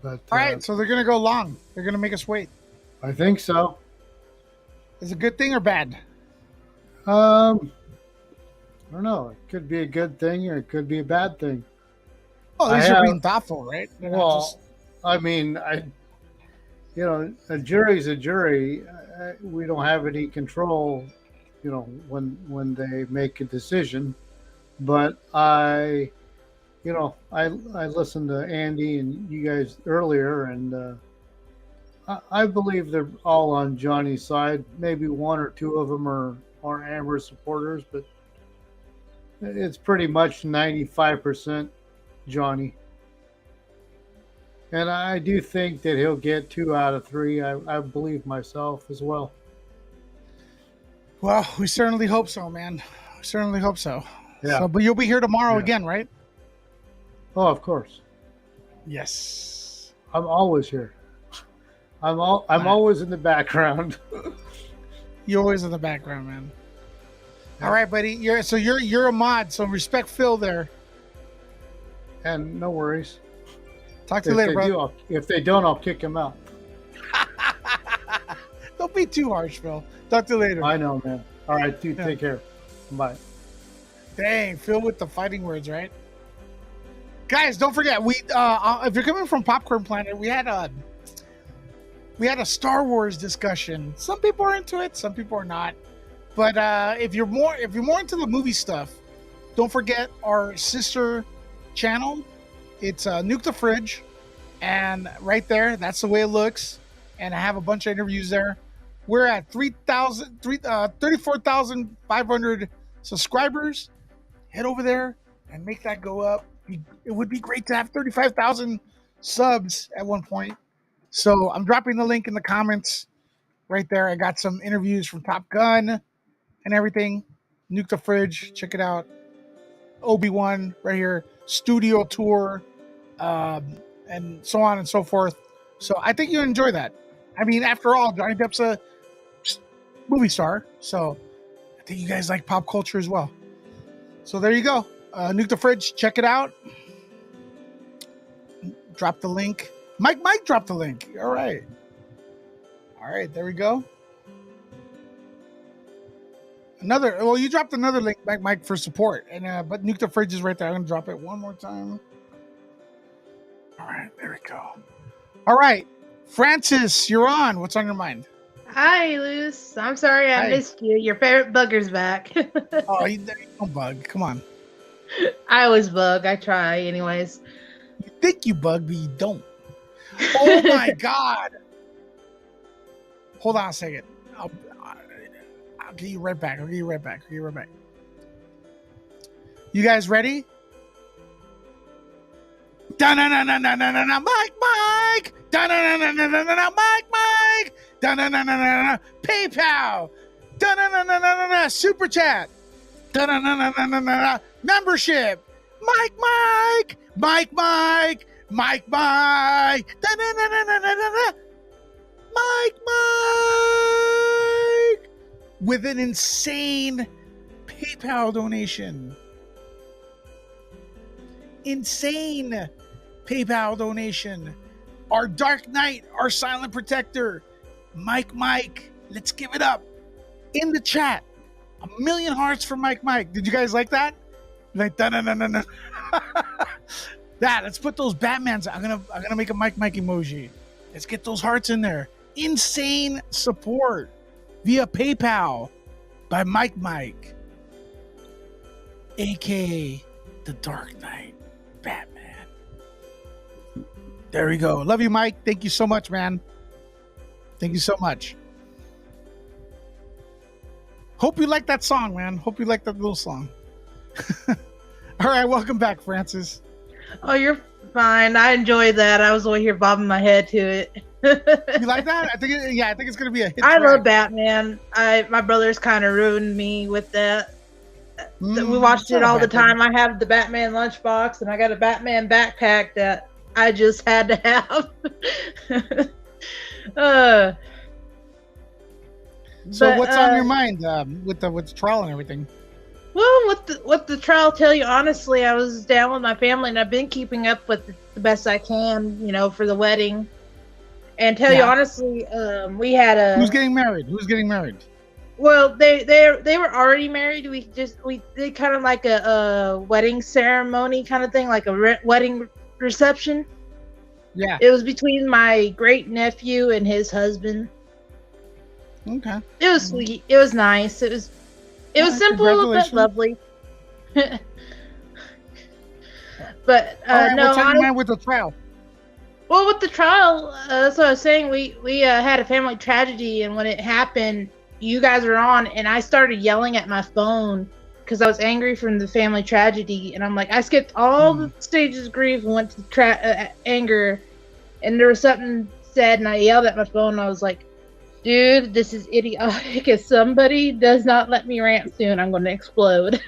But all right, so they're gonna go long. They're gonna make us wait. I think so. Is it a good thing or bad? I don't know. It could be a good thing or it could be a bad thing. Oh, these are being thoughtful, right? I mean, a jury's a jury. We don't have any control, when they make a decision. But I listened to Andy and you guys earlier, and I believe they're all on Johnny's side. Maybe one or two of them are Amber supporters, but it's pretty much 95% Johnny. And I do think that he'll get 2 out of 3. I believe myself as well. Well, we certainly hope so, man. We certainly hope so. Yeah. So, but you'll be here tomorrow Yeah. again, right? Oh, of course. Yes. I'm always here. I'm always in the background. You're always in the background, man. All right, buddy. You're a mod, so respect Phil there. And no worries. Talk to you later, bro. If they don't, I'll kick him out. Don't be too harsh, Phil. Talk to you later. I know, man. All right, dude. Take care. Bye. Dang, Phil with the fighting words, right? Guys, don't forget, we if you're coming from Popcorn Planet, we had a Star Wars discussion. Some people are into it, some people are not. But if you're more into the movie stuff, don't forget our sister channel. It's Nuke the Fridge, and right there, that's the way it looks. And I have a bunch of interviews there. We're at 34,500 subscribers. Head over there and make that go up. It would be great to have 35,000 subs at one point. So I'm dropping the link in the comments right there. I got some interviews from Top Gun and everything. Nuke the Fridge, check it out. Obi-Wan right here, studio tour, and so on and so forth. So I think you enjoy that. I mean, after all, Johnny Depp's a movie star, so I think you guys like pop culture as well. So there you go. Nuke the Fridge, check it out. Drop the link. Mike dropped the link. All right, there we go. You dropped another link, Mike, for support, and but Nuke the Fridge is right there. I'm gonna drop it one more time. All right, there we go. All right, Francis, you're on. What's on your mind? Hi, Luce. I'm sorry I missed you. Your favorite bugger's back. Oh, you don't bug. Come on. I always bug. I try, anyways. You think you bug, but you don't. Oh my God. Hold on a second. I'll get you right back. You guys ready? Da-na-na-na-na-na-na, Mike! Da-na-na-na-na-na-na, Mike! Da-na-na-na-na-na, PayPal! Da-na-na-na-na-na, Super Chat! Da-na-na-na-na-na-na, membership! Mike! Da-na-na-na-na-na-na, Mike! With an insane PayPal donation. Insane PayPal donation. Our Dark Knight, our Silent Protector, Mike. Let's give it up in the chat. 1,000,000 hearts for Mike. Did you guys like that? Like no. That. Let's put those Batmans. I'm gonna make a Mike emoji. Let's get those hearts in there. Insane support via PayPal by Mike, aka the Dark Knight. Batman. There we go. Love you, Mike. Thank you so much, man. Thank you so much. Hope you like that song, man. Hope you like that little song. All right, welcome back, Francis. Oh, you're fine. I enjoyed that. I was over here bobbing my head to it. You like that? I think it's gonna be a hit. I love Batman. My brother's kind of ruined me with that. We watched it all the time. I have the Batman lunchbox, and I got a Batman backpack that I just had to have. So what's on your mind with the trial and everything? Well, what the trial tell you, honestly, I was down with my family, and I've been keeping up with the best I can, for the wedding. And tell you honestly, we had a Who's getting married? Well, they were already married. We did kind of like a wedding ceremony kind of thing, like a wedding reception. Yeah. It was between my great nephew and his husband. Okay. It was sweet. It was nice. It was simple but lovely. But All right, no, what's on your mind with the trial? well, with the trial, that's what I was saying. We had a family tragedy, and when it happened, you guys were on, and I started yelling at my phone because I was angry from the family tragedy, and I'm like, I skipped all the stages of grief and went to anger, and there was something said, and I yelled at my phone, and I was like, dude, this is idiotic. If somebody does not let me rant soon, I'm going to explode.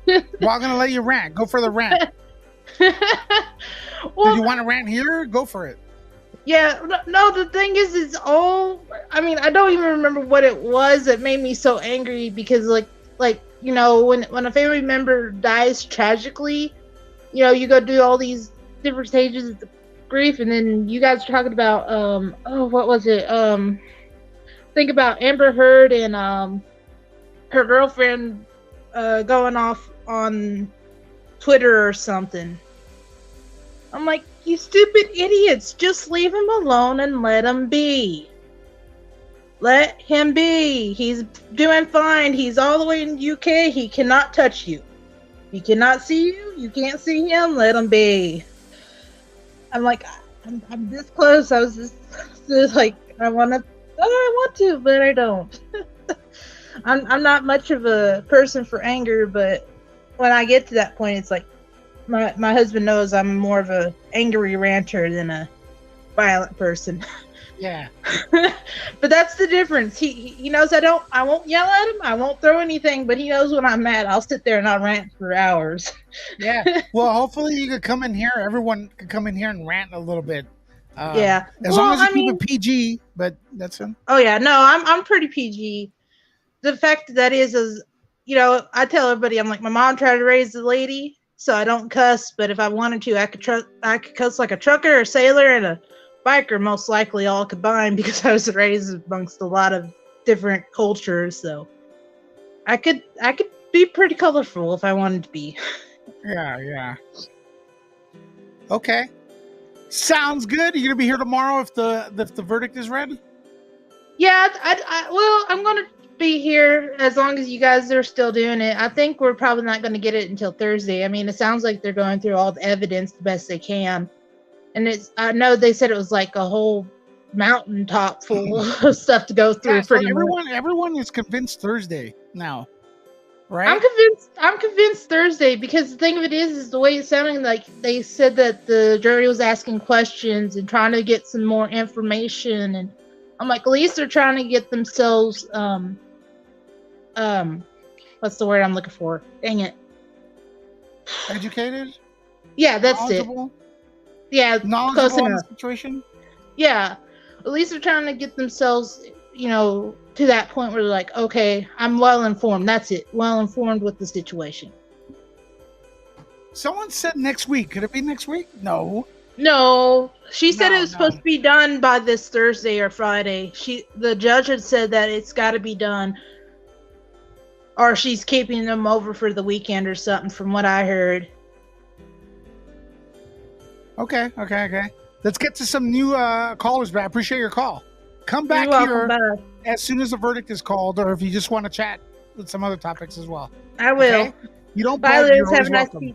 Well, I'm going to let you rant. Go for the rant. Well, do you want to rant here? Go for it. Yeah, no, the thing is, it's all, I mean, I don't even remember what it was that made me so angry, because like, you know, when a family member dies tragically, you know, you go do all these different stages of grief, and then you guys are talking about, what was it? Think about Amber Heard and, her girlfriend, going off on Twitter or something. I'm like, you stupid idiots, just leave him alone and let him be. Let him be. He's doing fine. He's all the way in the UK. He cannot touch you. He cannot see you. You can't see him. Let him be. I'm like, I'm this close. I was just like, I want to, but I don't. I'm not much of a person for anger, but when I get to that point, it's like, my husband knows I'm more of a angry ranter than a violent person. Yeah. But that's the difference. He knows I won't yell at him. I won't throw anything, but he knows when I'm mad, I'll sit there and I'll rant for hours. Yeah. Well, hopefully you could come in here. Everyone could come in here and rant a little bit. Yeah. As long as you keep it PG, but that's him. Oh yeah, no, I'm pretty PG. The fact that is, you know, I tell everybody, I'm like, my mom tried to raise a lady, so I don't cuss, but if I wanted to, I could cuss like a trucker, a sailor, and a biker, most likely all combined, because I was raised amongst a lot of different cultures, so I could be pretty colorful if I wanted to be. Yeah. Okay. Sounds good. Are you gonna be here tomorrow if the verdict is read? Yeah, well, I'm gonna be here as long as you guys are still doing it. I think we're probably not going to get it until Thursday. I mean, it sounds like they're going through all the evidence the best they can, and I know they said it was like a whole mountaintop full of stuff to go through. Yeah, so much. Everyone is convinced Thursday now, right? I'm convinced Thursday, because the thing of it is the way it's sounding, like they said that the jury was asking questions and trying to get some more information, and I'm like, at least they're trying to get themselves what's the word I'm looking for? Dang it. Educated? Yeah, that's it. Yeah, knowledgeable on the situation? Yeah. At least they're trying to get themselves, you know, to that point where they're like, okay, I'm well informed. That's it. Well informed with the situation. Someone said next week. Could it be next week? No. No. She said it was supposed to be done by this Thursday or Friday. The judge had said that it's got to be done, or she's keeping them over for the weekend or something, from what I heard. Okay. Let's get to some new callers, but I appreciate your call. Come back here as soon as the verdict is called, or if you just want to chat with some other topics as well. I will. Okay? You don't Bye, bug, Liz. Have a nice day.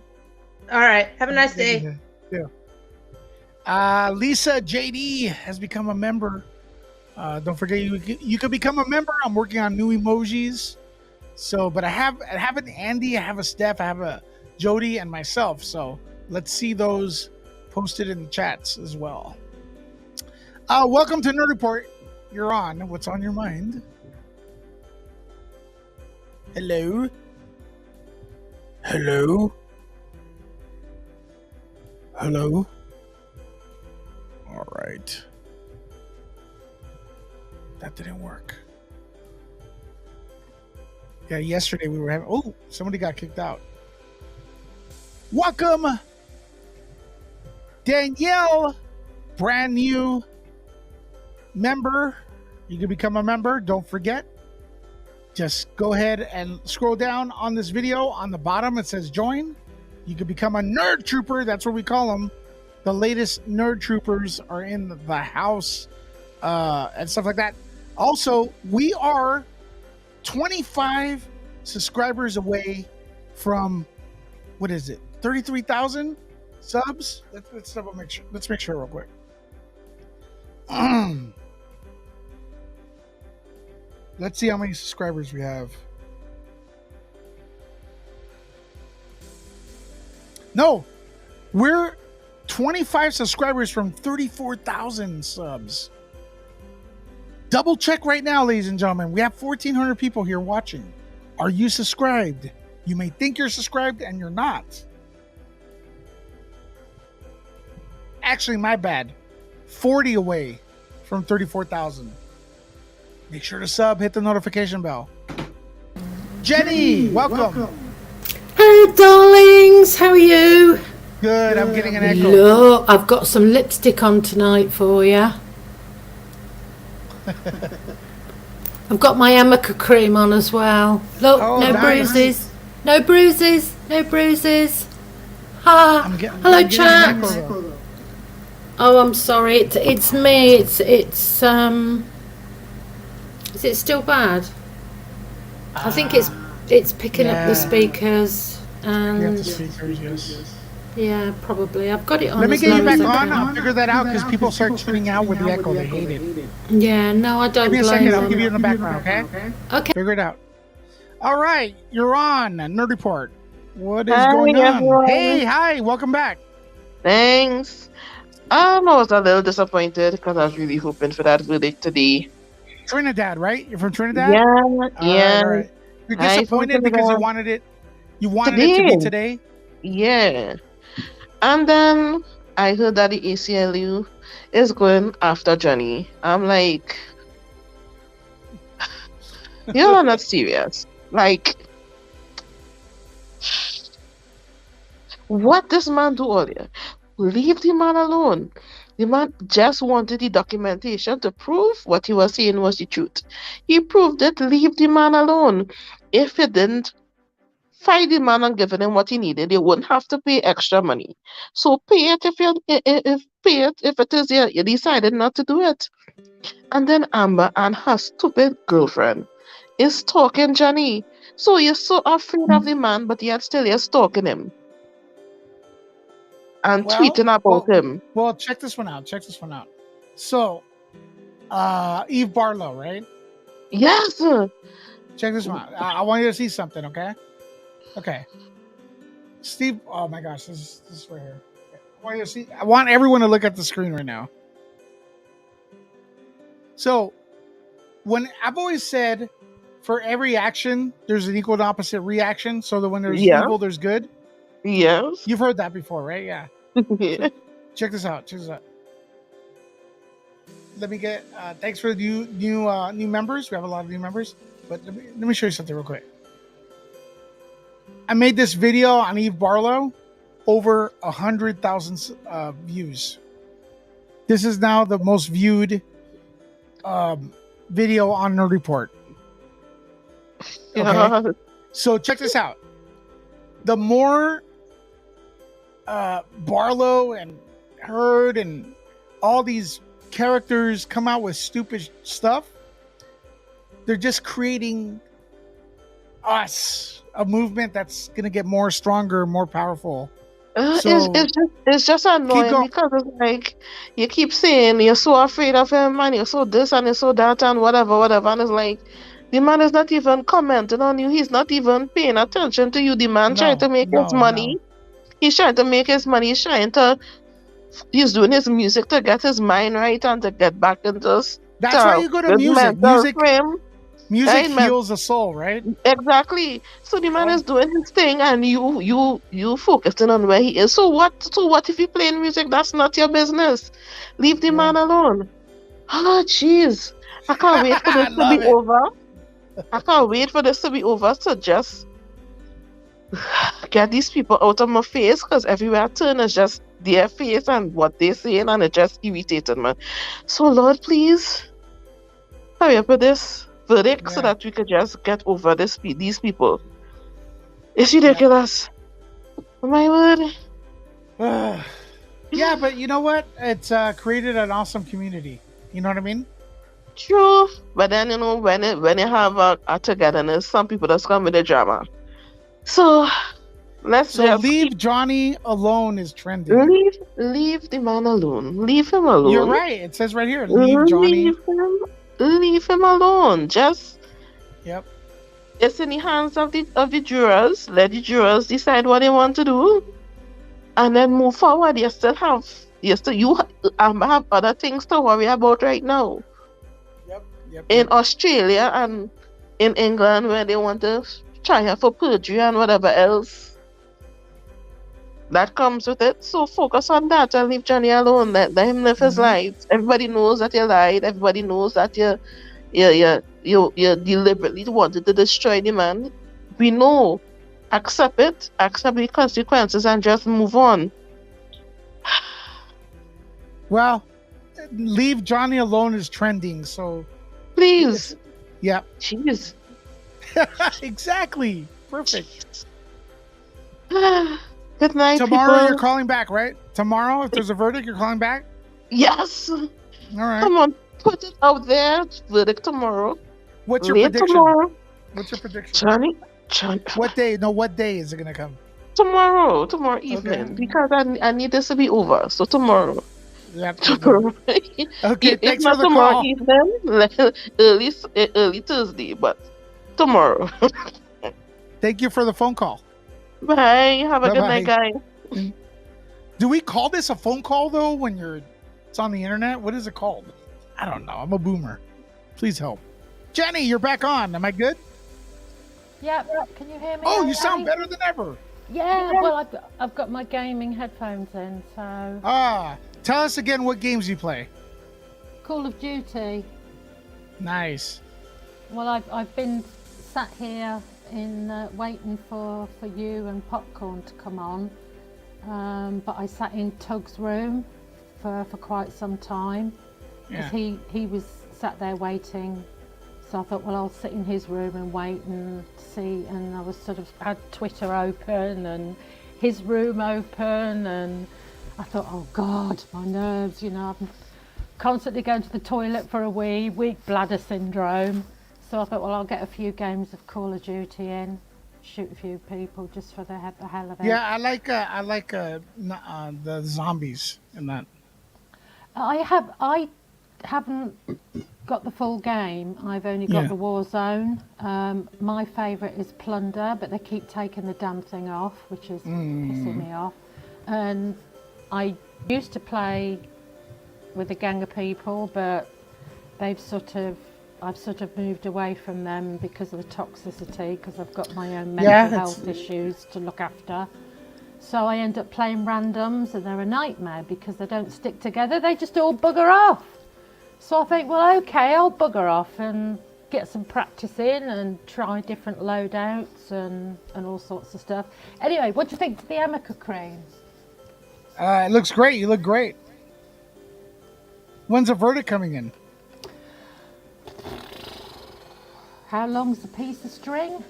All right. Have a nice day. Yeah. Lisa JD has become a member. Don't forget, you could become a member. I'm working on new emojis. So, but I have an Andy, I have a Steph, I have a Jody, and myself. So let's see those posted in the chats as well. Welcome to Nerd Report. You're on. What's on your mind? Hello? All right. That didn't work. Yeah, yesterday we were having... Oh, somebody got kicked out. Welcome, Danielle, brand new member. You can become a member. Don't forget. Just go ahead and scroll down on this video. On the bottom, it says join. You can become a nerd trooper. That's what we call them. The latest nerd troopers are in the house and stuff like that. Also, we are 25 subscribers away from, what is it, 33,000? subs. Let's double make sure. Let's make sure real quick. Let's see how many subscribers we have. No, we're 25 subscribers from 34,000 subs. Double check right now, ladies and gentlemen. We have 1,400 people here watching. Are you subscribed? You may think you're subscribed and you're not. Actually, my bad. 40 away from 34,000. Make sure to sub, hit the notification bell. Jenny, welcome. Hello, darlings. How are you? Good. I'm getting an echo. Look, I've got some lipstick on tonight for you. I've got my Amica cream on as well. Look, no bruises. No bruises. No bruises. Ha. Hello, chat. Oh, I'm sorry. It's me. It's Is it still bad? I think it's picking up the speakers and yeah, probably. I've got it on. Let me get you back on. I'll figure that out because people start tuning out with the echo. They hate it. Yeah, no, I don't. Give me a second. I'll give you in the background. Okay. Okay. Figure it out. All right, you're on Nerd Report. What is going on? Everyone. Hey, hi, welcome back. Thanks. I was a little disappointed because I was really hoping for that verdict today. Trinidad, right? You're from Trinidad? Yeah, All right. You're disappointed because you wanted it. You wanted it to be today. Yeah. And then I heard that the ACLU is going after Johnny. I'm like, you're not serious. Like, what this man do earlier? Leave the man alone. The man just wanted the documentation to prove what he was saying was the truth. He proved it. Leave the man alone. If he didn't, fire the man and give him what he needed. They wouldn't have to pay extra money. So pay it if it is you decided not to do it. And then Amber and her stupid girlfriend is stalking Johnny. So you're so afraid of the man, but yet still you're stalking him. And tweeting about him. Well, check this one out. So, Eve Barlow, right? Yes. Check this one out. I want you to see something, okay? Okay. Steve, oh my gosh, this is right here. I want everyone to look at the screen right now. So, when I've always said, for every action, there's an equal and opposite reaction. So that when there's evil, there's good. Yes. You've heard that before, right? Yeah. Yeah. So, check this out. Let me get. Thanks for the new members. We have a lot of new members. But let me show you something real quick. I made this video on Eve Barlow, over 100,000 views. This is now the most viewed video on Nerd Report. Okay? So check this out. The more Barlow and Heard and all these characters come out with stupid stuff, they're just creating a movement that's going to get more stronger, more powerful. It's just annoying because it's like you keep saying you're so afraid of him and you're so this and you're so that and whatever, and it's like the man is not even commenting on you. He's not even paying attention to you. The man trying to make his money. He's trying to make his money. He's doing his music to get his mind right and to get back into that's why you go to music. Music heals the soul, right? Exactly. So the man is doing his thing, and you focusing on where he is. So what if you playing music? That's not your business. Leave the man alone. Oh, jeez. I can't wait for this to be over. I can't wait for this to be over. So just get these people out of my face, because everywhere I turn is just their face and what they're saying, and it just irritated me. So Lord, please hurry up with this verdict so that we could just get over these people. It's ridiculous. Oh my word. Yeah, but you know what? It's created an awesome community. You know what I mean? True. But then, when you have a togetherness, some people just come with the drama. So Let's So just leave Johnny alone is trending. leave the man alone. Leave him alone. You're right. It says right here, leave Johnny. Leave him alone. Just Yep. it's in the hands of the jurors. Let the jurors decide what they want to do, and then move forward. You have other things to worry about right now. Yep. In Australia and in England, where they want to try her for perjury and whatever else that comes with it. So focus on that and leave Johnny alone. Let him live his life. Everybody knows that you lied. Everybody knows that you deliberately wanted to destroy the man. We know. Accept it. Accept the consequences and just move on. Well, leave Johnny alone is trending. So please. Yeah. Jeez. Exactly. Perfect. Good night. Tomorrow people. you're calling back, right? Tomorrow, if there's a verdict, you're calling back? Yes. All right. Come on, put it out there. Verdict tomorrow. What's your Late prediction? tomorrow. What's your prediction? Johnny. What day? No, what day is it gonna come? Tomorrow evening, because I need this to be over. So tomorrow. Tomorrow. Okay, if thanks not for the tomorrow call. evening, early Thursday, but tomorrow. Thank you for the phone call. Bye. Have a good night, guys. Do we call this a phone call though when it's on the internet? What is it called? I don't know. I'm a boomer. Please help. Jenny, you're back on. Am I good? Yep. Can you hear me? Oh, you okay? sound better than ever. Yeah. Well, I've got my gaming headphones in, so. Tell us again what games you play. Call of Duty. Nice. Well, I've been sat here waiting for you and Popcorn to come on, but I sat in Tug's room for quite some time because he was sat there waiting. So I thought, well, I'll sit in his room and wait and see. And I was had Twitter open and his room open, and I thought, oh God, my nerves, I'm constantly going to the toilet for a wee, weak bladder syndrome. So I thought, well, I'll get a few games of Call of Duty in, shoot a few people just for the hell of it. Yeah, I like the zombies in that. I haven't got the full game. I've only got the Warzone. My favourite is Plunder, but they keep taking the damn thing off, which is pissing me off. And I used to play with a gang of people, but I've sort of moved away from them because of the toxicity, because I've got my own mental health issues to look after. So I end up playing randoms, and they're a nightmare because they don't stick together. They just all bugger off. So I think, well, okay, I'll bugger off and get some practice in and try different loadouts and all sorts of stuff. Anyway, what do you think to the Amica cream? It looks great. You look great. When's the verdict coming in? How long's a piece of string?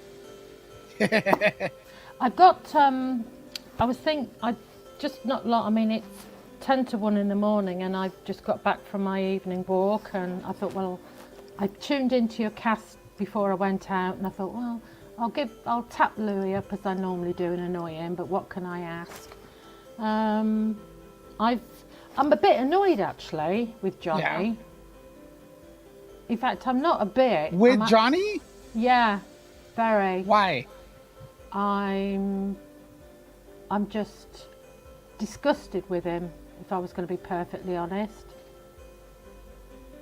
I've got, it's 10 to 1 in the morning, and I've just got back from my evening walk, and I thought, well, I tuned into your cast before I went out, and I thought, well, I'll tap Louis up as I normally do and annoy him, but what can I ask? I'm a bit annoyed actually with Johnny. Yeah. In fact, I'm not a bit. With Johnny? Yeah, very. Why? I'm just disgusted with him, if I was going to be perfectly honest.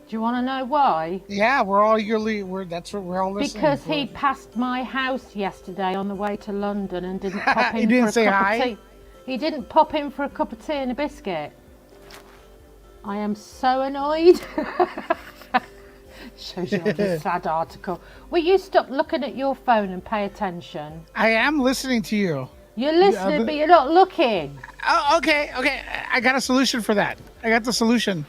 Do you want to know why? Yeah, we're all listening. Because he passed my house yesterday on the way to London and didn't pop in he didn't for a say cup hi? of tea. He didn't pop in for a cup of tea and a biscuit. I am so annoyed. Shows you on the sad article. Will you stop looking at your phone and pay attention? I am listening to you. You're listening, but you're not looking. Oh, okay. I got a solution for that. I got the solution.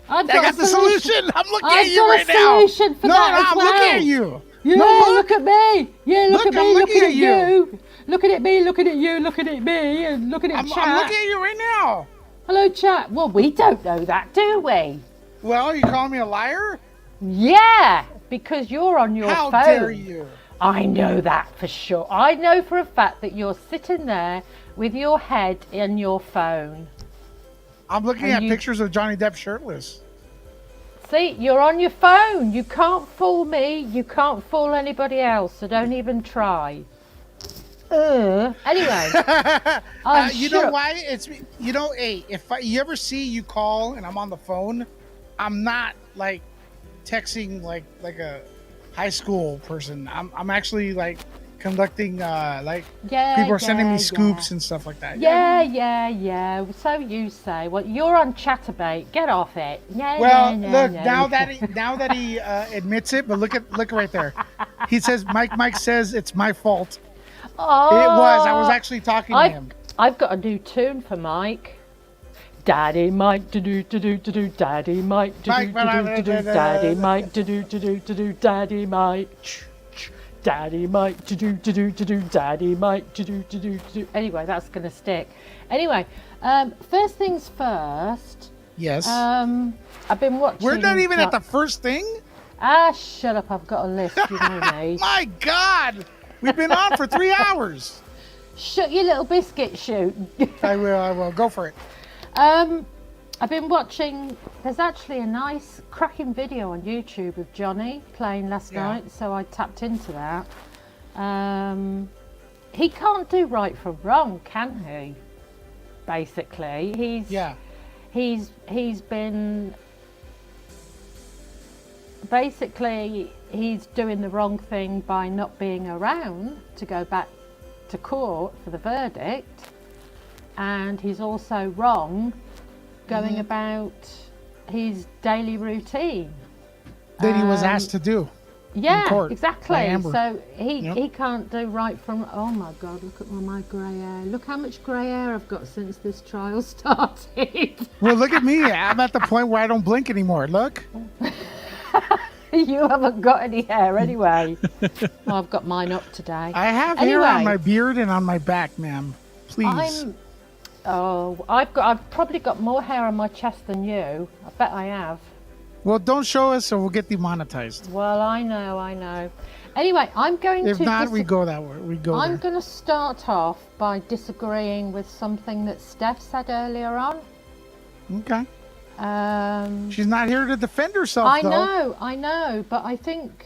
I got the solution. I'm looking at you right now. Solution for that as I'm well. looking at you. Yeah, look at me. Yeah, look at me. I'm looking at you. Looking at me, looking at you, looking at me, and looking at chat. I'm looking at you right now. Hello, chat. Well, we don't know that, do we? Well, you calling me a liar? Yeah, because you're on your phone. How dare you? I know that for sure. I know for a fact that you're sitting there with your head in your phone. I'm looking at pictures of Johnny Depp shirtless. See, you're on your phone. You can't fool me. You can't fool anybody else. So don't even try. Anyway, you know why? It's hey, if you ever see you call and I'm on the phone, I'm not like texting like a high school person. I'm actually like conducting people are sending me scoops and stuff like that. Yeah. So you say, well, you're on Chatterbait. Get off it. Look, now that he admits it, but look right there. He says Mike says it's my fault. Oh, I was actually talking to him. I've got a new tune for Mike. Daddy Mike do Daddy Mike do Daddy Mike do Daddy Mike. Daddy Mike do Daddy Mike do. Anyway, that's gonna stick. Anyway, first things first. Yes. I've been watching. We're not even at the first thing. Shut up! I've got a list. You know me. My God, we've been on for 3 hours. Shut your little biscuit shoot. I will. Go for it. I've been watching. There's actually a nice cracking video on YouTube of Johnny playing last night, so I tapped into that. He can't do right from wrong, can he? Basically, he's been basically he's doing the wrong thing by not being around to go back to court for the verdict, and he's also wrong going about his daily routine that he was asked to do. Yeah, court, exactly. So he can't do right from. Oh my God! Look at all my grey hair. Look how much grey hair I've got since this trial started. Well, look at me. I'm at the point where I don't blink anymore. Look. You haven't got any hair anyway. I've got mine up today. I have hair on my beard and on my back, ma'am. Please. I've probably got more hair on my chest than you. I bet I have. Well, don't show us or we'll get demonetized. Well, I know. Anyway, I'm going If not, we go that way. I'm going to start off by disagreeing with something that Steph said earlier on. Okay. She's not here to defend herself, I know, but I think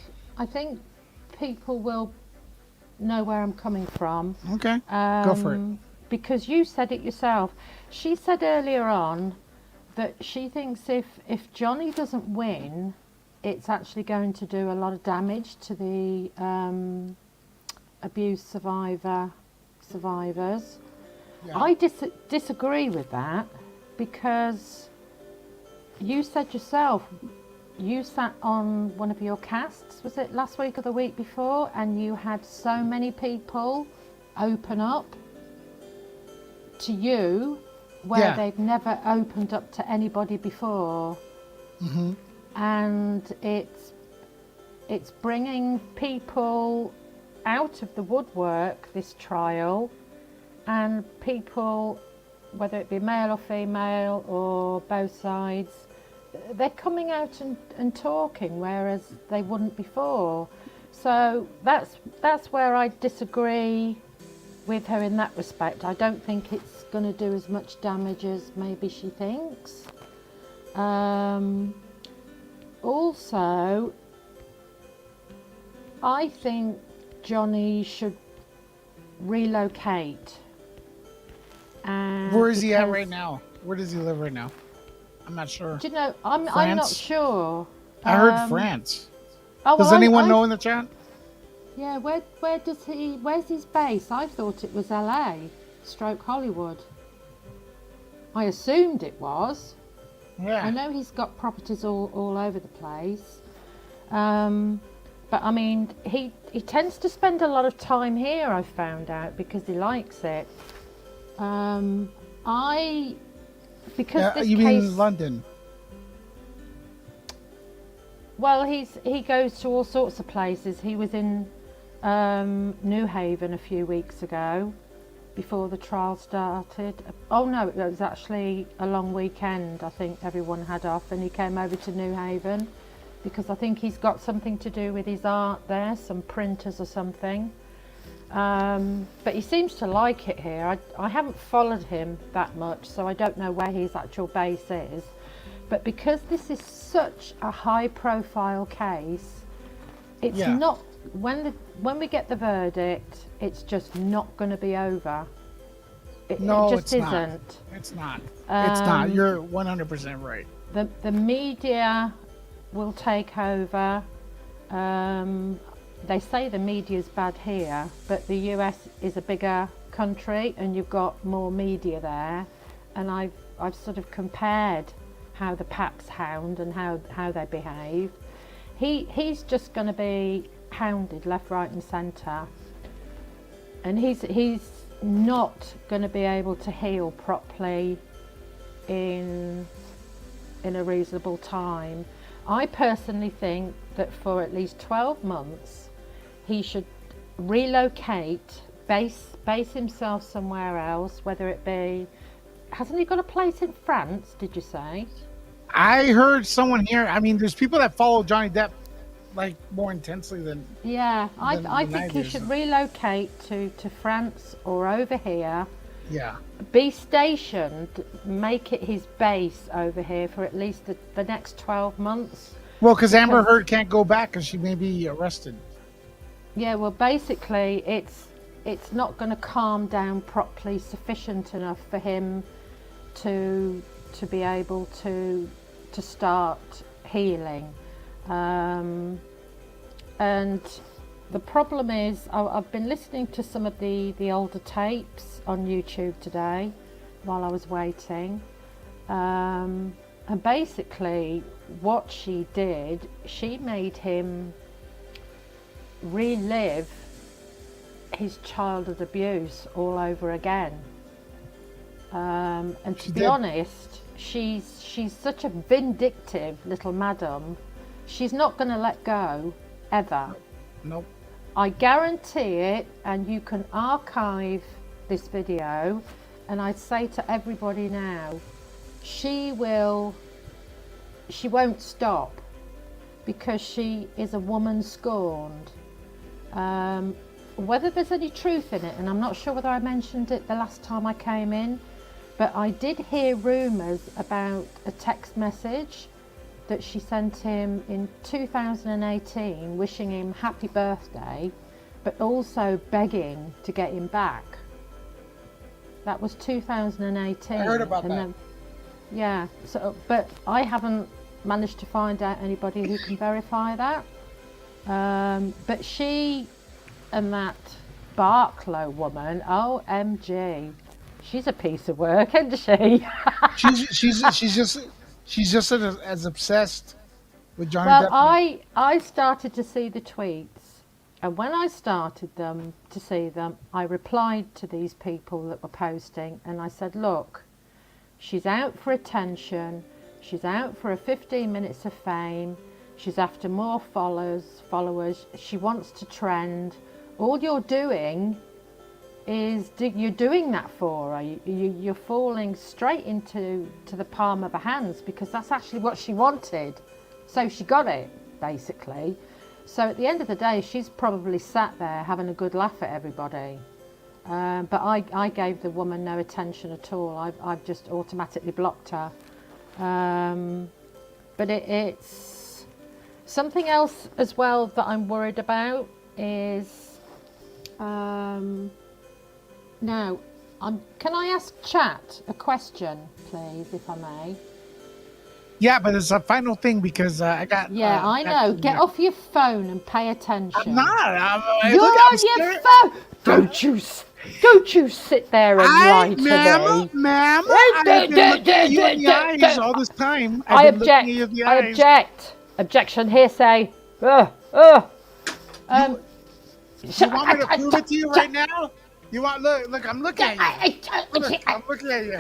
people will know where I'm coming from. Okay. Go for it. Because you said it yourself. She said earlier on that she thinks if Johnny doesn't win, it's actually going to do a lot of damage to the abuse survivors. Yeah. I disagree with that, because you said yourself, you sat on one of your casts, was it last week or the week before, and you had so many people open up to you where they've never opened up to anybody before. Mm-hmm. And it's bringing people out of the woodwork, this trial, and people, whether it be male or female or both sides, they're coming out and talking, whereas they wouldn't before. So that's where I disagree with her in that respect. I don't think it's going to do as much damage as maybe she thinks. Also, I think Johnny should relocate. Where is he at right now? Where does he live right now? I'm not sure. Do you know, I'm not sure. I heard France. Does anyone know in the chat? Yeah, where's his base? I thought it was LA / Hollywood. I assumed it was. Yeah. I know he's got properties all over the place. But I mean, he tends to spend a lot of time here, I've found out, because he likes it. You mean London? Well, he goes to all sorts of places. He was in New Haven a few weeks ago, before the trial started. Oh no, it was actually a long weekend. I think everyone had off, and he came over to New Haven because I think he's got something to do with his art there, some printers or something. But he seems to like it here. I haven't followed him that much, so I don't know where his actual base is. But because this is such a high-profile case, it's not. When we get the verdict, it's just not going to be over. It just isn't. Not. It's not. It's not. You're 100% right. The media will take over. They say the media's bad here, but the US is a bigger country and you've got more media there. And I've sort of compared how the paps hound and how they behave. He's just going to be hounded left, right and centre. And he's not going to be able to heal properly in a reasonable time. I personally think that for at least 12 months he should relocate, base himself somewhere else, whether it be, hasn't he got a place in France, did you say? I heard someone here, I mean, there's people that follow Johnny Depp like more intensely than... Yeah, I think he should relocate to France or over here. Yeah. Be stationed, make it his base over here for at least the next 12 months. Well, because Amber Heard can't go back because she may be arrested. Yeah, well, basically, it's not going to calm down properly sufficient enough for him to be able to start healing. And the problem is, I've been listening to some of the older tapes on YouTube today while I was waiting. And basically, what she did, she made him relive his childhood abuse all over again. And to be honest, she's such a vindictive little madam. She's not going to let go ever. Nope. I guarantee it, and you can archive this video, and I say to everybody now, she won't stop, because she is a woman scorned. Whether there's any truth in it, and I'm not sure whether I mentioned it the last time I came in, but I did hear rumours about a text message that she sent him in 2018 wishing him happy birthday, but also begging to get him back. That was 2018. I heard about that. Then, yeah, so, but I haven't managed to find out anybody who can verify that. But she and that Barklow woman, OMG, she's a piece of work, isn't she? She's just as obsessed with Johnny Depp. Well, I started to see the tweets, and when I started to see them, I replied to these people that were posting, and I said, look, she's out for attention, she's out for a 15 minutes of fame, she's after more followers, she wants to trend. All you're doing is you're doing that for her. You're falling straight into the palm of her hands, because that's actually what she wanted. So she got it, basically. So at the end of the day, she's probably sat there having a good laugh at everybody. But I gave the woman no attention at all. I've just automatically blocked her. But it's something else as well that I'm worried about is now, can I ask chat a question, please, if I may? Yeah, but it's a final thing because I got... Yeah, I know. Get off your phone and pay attention. I'm not. You're on your phone. Don't you sit there and lie to me. Ma'am, I've been looking at you in the eyes all this time. I object. Objection, hearsay. You want me to prove it to you right now? You want look? I'm looking at you. I'm looking at you.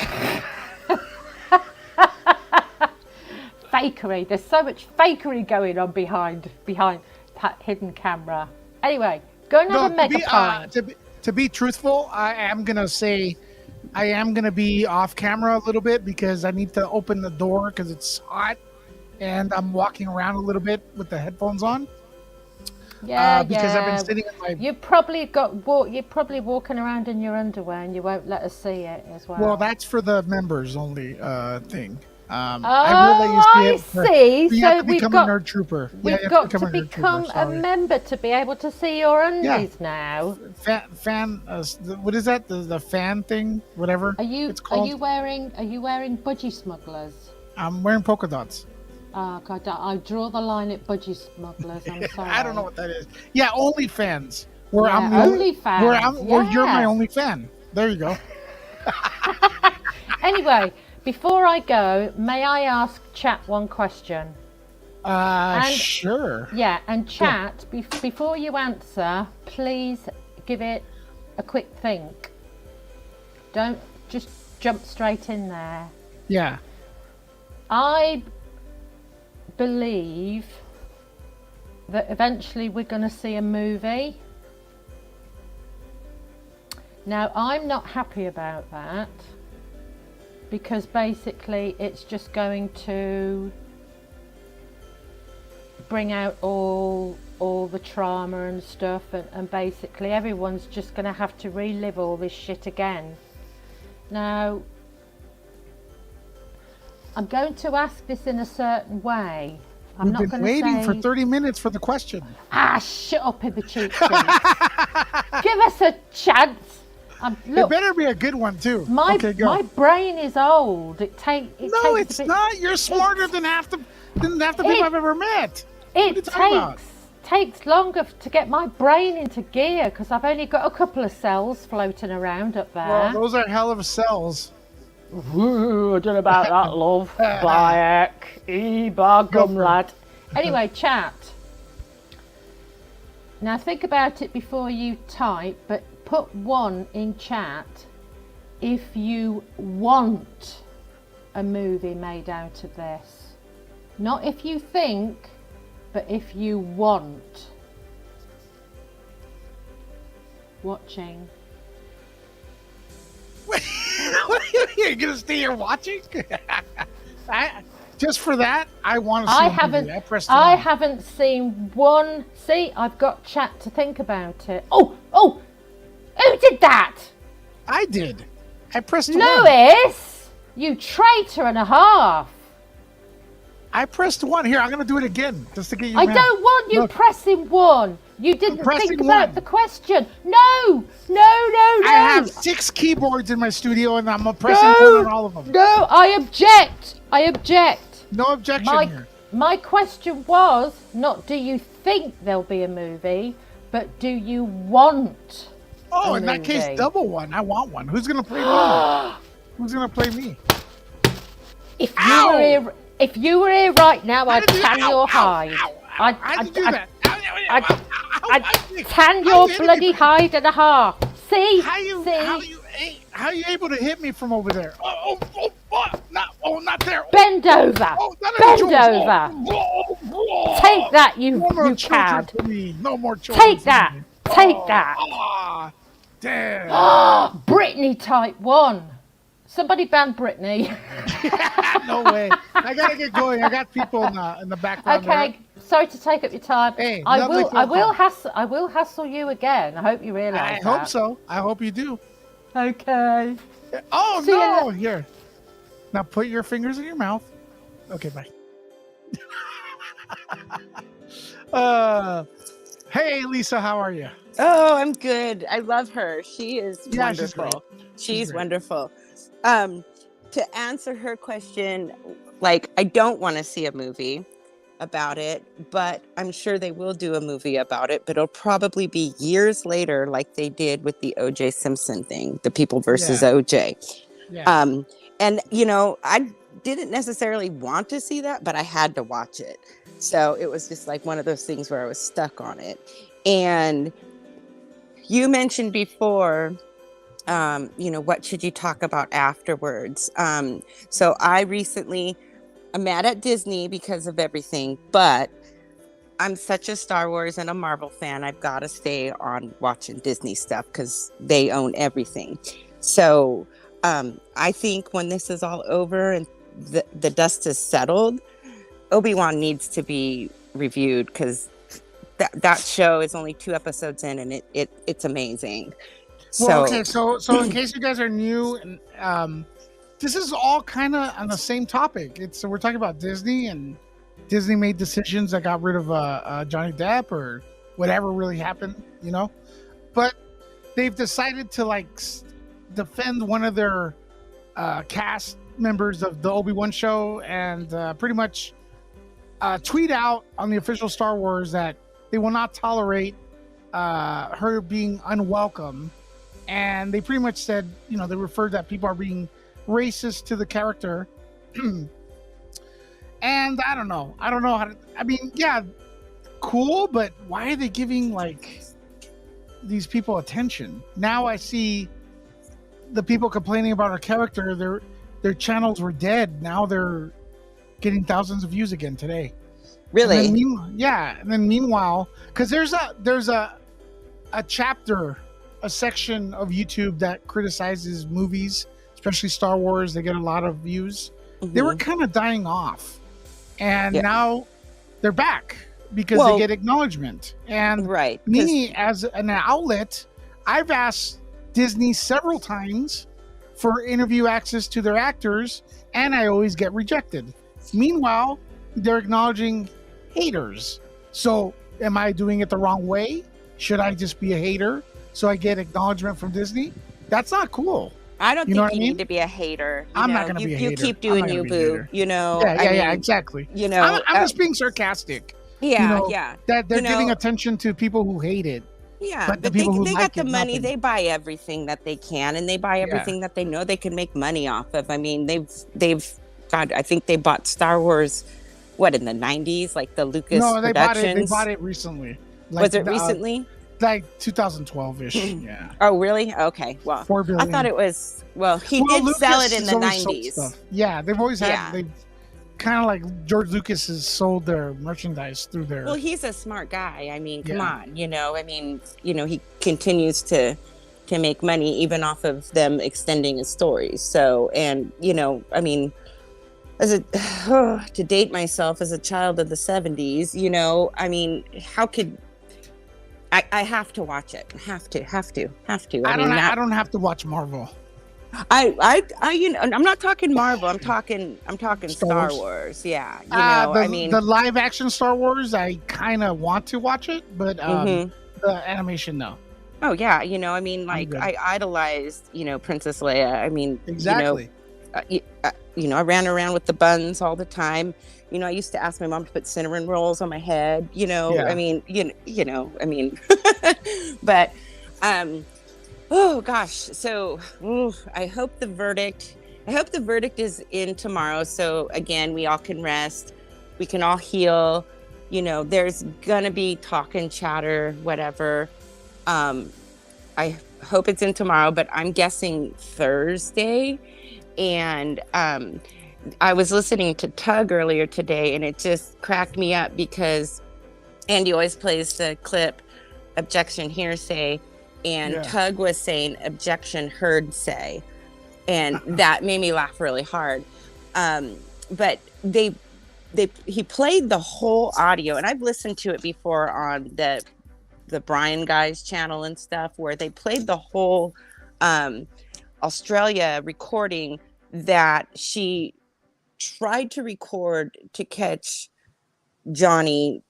Fakery. There's so much fakery going on behind that hidden camera. Anyway, go and have a mega pint. To be truthful, I am gonna say I am gonna be off camera a little bit because I need to open the door because it's hot and I'm walking around a little bit with the headphones on. Yeah, because I've been sitting in my. You're probably walking around in your underwear, and you won't let us see it as well. Well, that's for the members only thing. I see. You So have to we've become got a nerd trooper. We've got to become a member to be able to see your undies now. Fan. What is that? The fan thing? Whatever. Are you wearing budgie smugglers? I'm wearing polka dots. Oh God, I draw the line at budgie smugglers. I'm sorry. I don't know what that is. Yeah, OnlyFans. Where Yeah, I'm the OnlyFans. where you're my only fan. There you go. Anyway, before I go, may I ask chat one question? Sure. Yeah, and chat, before you answer, please give it a quick think. Don't just jump straight in there. Yeah. I believe that eventually we're going to see a movie. Now, I'm not happy about that because basically it's just going to bring out all the trauma and stuff, and basically everyone's just going to have to relive all this shit again. Now, I'm going to ask this in a certain way. We've been waiting for 30 minutes for the question. Shut up in the cheek. Give us a chance. Look, it better be a good one too. My brain is old. No, it's not. You're smarter than half the people I've ever met. It takes longer to get my brain into gear because I've only got a couple of cells floating around up there. Well, those are hell of cells. Ooh, I don't know about that, love. Bayek, bar gum lad. Anyway, chat. Now think about it before you type, but put 1 in chat if you want a movie made out of this. Not if you think, but if you want. Watching. You're gonna stay here watching? Just for that, I want to see. I haven't seen one. See, I've got chat to think about it. Oh, who did that? I did. I pressed Lewis, you traitor and a half. I pressed 1. Here, I'm gonna do it again just to get you. I don't want you pressing 1. You didn't think about the question. No. I have 6 keyboards in my studio, and I'm pressing 1 on all of them. No, I object. No objection here. My question was not do you think there'll be a movie, but do you want a in that movie? case, double 1. I want one. Who's gonna play me? Who's gonna play me? If you were here right now, I'd tan your hide. I'd tan your bloody hide and a half. See? How are you able to hit me from over there? Not there. Bend over. Bend over. Take that, you cad. No more children. Take that. Damn. Brittany type 1. Somebody ban Brittany. No way. I gotta get going. I got people in the background. Okay. There. Sorry to take up your time. Hey, I will hassle you again. I hope you realise that. I hope so. I hope you do. Okay. Oh no! Here. Now put your fingers in your mouth. Okay, bye. Hey Lisa, how are you? Oh, I'm good. I love her. She is wonderful. She's wonderful. To answer her question, like, I don't want to see a movie about it, but I'm sure they will do a movie about it, but it'll probably be years later, like they did with the O.J. Simpson thing, the People versus O.J. Yeah. And, I didn't necessarily want to see that, but I had to watch it. So it was just like one of those things where I was stuck on it. And you mentioned before, what should you talk about afterwards? So I'm mad at Disney because of everything, but I'm such a Star Wars and a Marvel fan. I've got to stay on watching Disney stuff because they own everything. So I think when this is all over and the dust is settled, Obi-Wan needs to be reviewed, because that show is only 2 episodes in, and it's amazing. Well, okay, so in case you guys are new, this is all kind of on the same topic. So we're talking about Disney, and Disney made decisions that got rid of Johnny Depp or whatever really happened, you know. But they've decided to like defend one of their cast members of the Obi-Wan show, and pretty much tweet out on the official Star Wars that they will not tolerate her being unwelcome. And they pretty much said, you know, they referred that people are being racist to the character. And I don't know how to, I mean, yeah, cool, but why are they giving like these people attention? Now I see the people complaining about her character, their channels were dead. Now they're getting thousands of views again today. Really? And then meanwhile, because there's a chapter, a section of YouTube that criticizes movies, especially Star Wars. They get a lot of views. Mm-hmm. They were kind of dying off, and now they're back because they get acknowledgement. And me, as an outlet, I've asked Disney several times for interview access to their actors, and I always get rejected. Meanwhile, they're acknowledging haters. So am I doing it the wrong way? Should I just be a hater so I get acknowledgement from Disney? That's not cool. I don't think you need to be a hater. I'm not going to be a hater. You keep doing you, boo. You know. Yeah, exactly. You know, I'm just being sarcastic. Yeah. That they're giving attention to people who hate it. Yeah, but they got the money. They buy everything that they can, and they buy everything that they know they can make money off of. I mean, God, I think they bought Star Wars, in the 90s, like the Lucas Productions? They bought it recently. Like, was it recently? Like 200012-ish. Yeah. Oh, really? Okay. Well, $4 billion. I thought it was. Well, he did Lucas sell it in the 90s. Yeah, they've always had. They kind of like George Lucas has sold their merchandise through their. Well, he's a smart guy. I mean, come on. You know, I mean, he continues to make money even off of them extending his stories. So, and I mean, to date myself as a child of the 70s, I mean, how could I have to watch it? Have to. I don't have to watch Marvel. I'm not talking Marvel. I'm talking Star Wars. Yeah. I mean, the live action Star Wars, I kind of want to watch it, but the animation, no. Oh yeah. I mean, like I idolized, Princess Leia. I mean, exactly. I ran around with the buns all the time. I used to ask my mom to put cinnamon rolls on my head. I mean, I mean, but, oh gosh. So I hope the verdict is in tomorrow. So again, we all can rest. We can all heal. There's gonna be talk and chatter, whatever. I hope it's in tomorrow, but I'm guessing Thursday. And I was listening to Tug earlier today, and it just cracked me up because Andy always plays the clip, objection hearsay, and Tug was saying objection heard say, and that made me laugh really hard. But he played the whole audio, and I've listened to it before on the Brian Guy's channel and stuff, where they played the whole Australia recording that she tried to record to catch Johnny,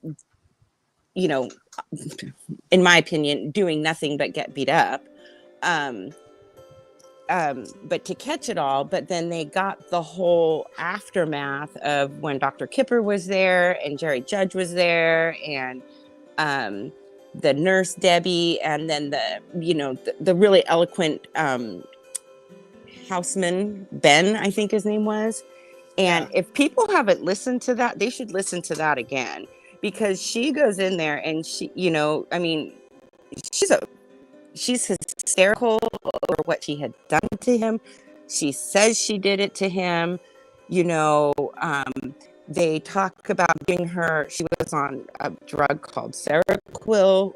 in my opinion, doing nothing but get beat up. But to catch it all, but then they got the whole aftermath of when Dr. Kipper was there and Jerry Judge was there and the nurse Debbie, and then the really eloquent houseman Ben, I think his name was. And if people haven't listened to that, they should listen to that again, because she goes in there and she, I mean, she's hysterical over what she had done to him. She says she did it to him. They talk about giving her, she was on a drug called Seroquel,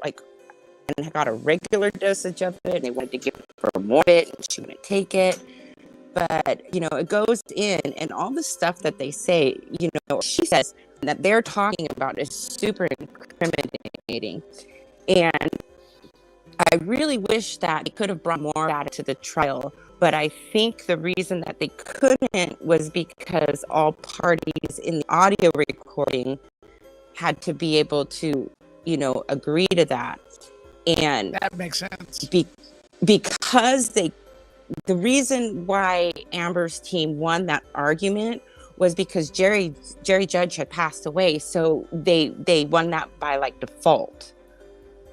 and got a regular dosage of it, and they wanted to give her more of it, and she wouldn't take it. But, it goes in, and all the stuff that they say, she says, that they're talking about is super incriminating. And I really wish that they could have brought more data to the trial, but I think the reason that they couldn't was because all parties in the audio recording had to be able to, agree to that. And that makes sense. Because the reason why Amber's team won that argument was because Jerry Judge had passed away, so they won that by like default.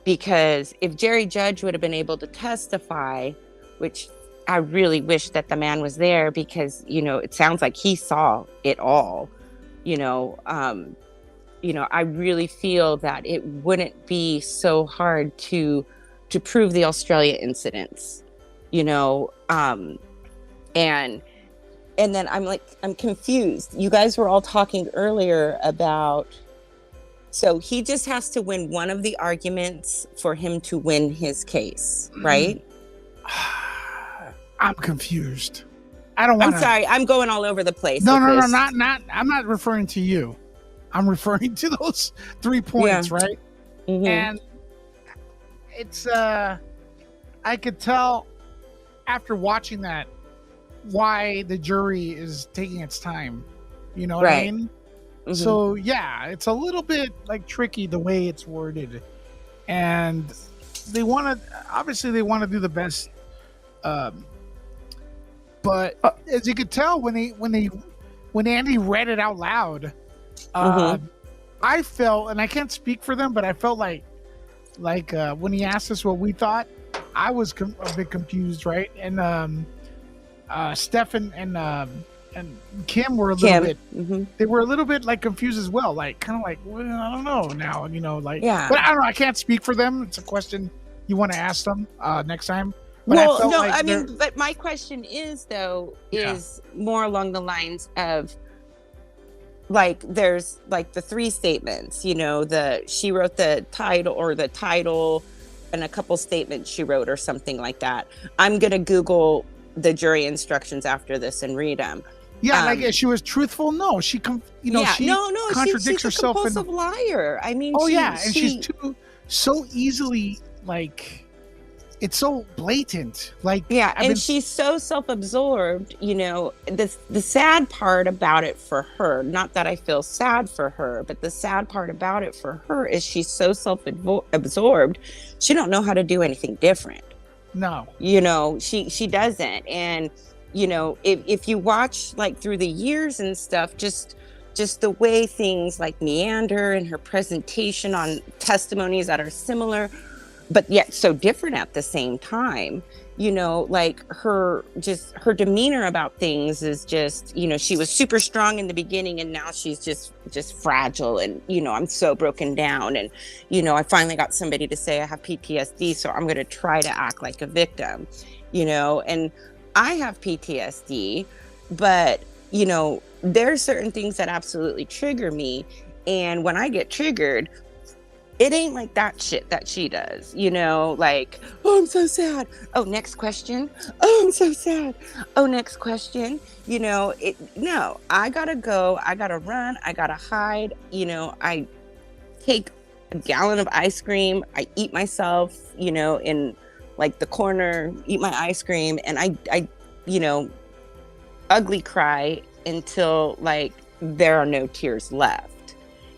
Because if Jerry Judge would have been able to testify, which I really wish that the man was there, because it sounds like he saw it all. I really feel that it wouldn't be so hard to prove the Australia incidents. And then I'm confused. You guys were all talking earlier about, so he just has to win one of the arguments for him to win his case, right? I'm confused. I don't want. I'm sorry. I'm going all over the place. No, not. I'm not referring to you. I'm referring to those 3 points, right? Mm-hmm. And it's I could tell after watching that why the jury is taking its time. You know what I mean? Mm-hmm. So yeah, it's a little bit like tricky the way it's worded, and they want to do the best. But as you could tell when Andy read it out loud, I felt, and I can't speak for them, but I felt like when he asked us what we thought, I was a bit confused, right? And Stefan and Kim were a little bit. Mm-hmm. They were a little bit like confused as well, like kind of like, well, I don't know now, Yeah. But I don't know. I can't speak for them. It's a question you want to ask them next time. But well, no, I mean, but my question is more along the lines of, like, there's like the 3 statements, she wrote the title and a couple statements she wrote or something like that. I'm going to Google the jury instructions after this and read them. Yeah, like she was truthful. No, she contradicts she's herself. She's a compulsive liar. I mean, she's so easily like. It's so blatant. Like, she's so self-absorbed, the sad part about it for her, not that I feel sad for her, but the sad part about it for her is she's so self-absorbed, she don't know how to do anything different. No. She doesn't. And, if you watch like through the years and stuff, just the way things like meander and her presentation on testimonies that are similar, but yet so different at the same time, like her demeanor about things is just, she was super strong in the beginning and now she's just fragile and, I'm so broken down and, I finally got somebody to say I have PTSD, so I'm going to try to act like a victim, and I have PTSD, but, there's certain things that absolutely trigger me. And when I get triggered, it ain't like that shit that she does, like, oh, I'm so sad. Oh, next question. Oh, I'm so sad. Oh, next question. No, I gotta go. I gotta run. I gotta hide. I take a gallon of ice cream. I eat myself, in like the corner, eat my ice cream. And I ugly cry until like there are no tears left.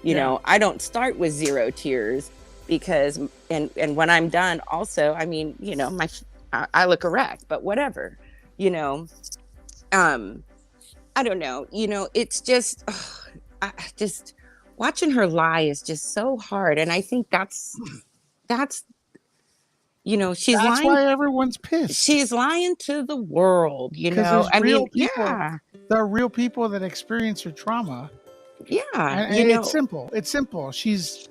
I don't start with 0 tears because, and when I'm done also, I mean, I look a wreck, but whatever, I don't know, it's just, watching her lie is just so hard. And I think that's, she's that's lying. Why everyone's pissed. She's lying to the world, There are real people that experience her trauma. Yeah, and it's simple. It's simple. She's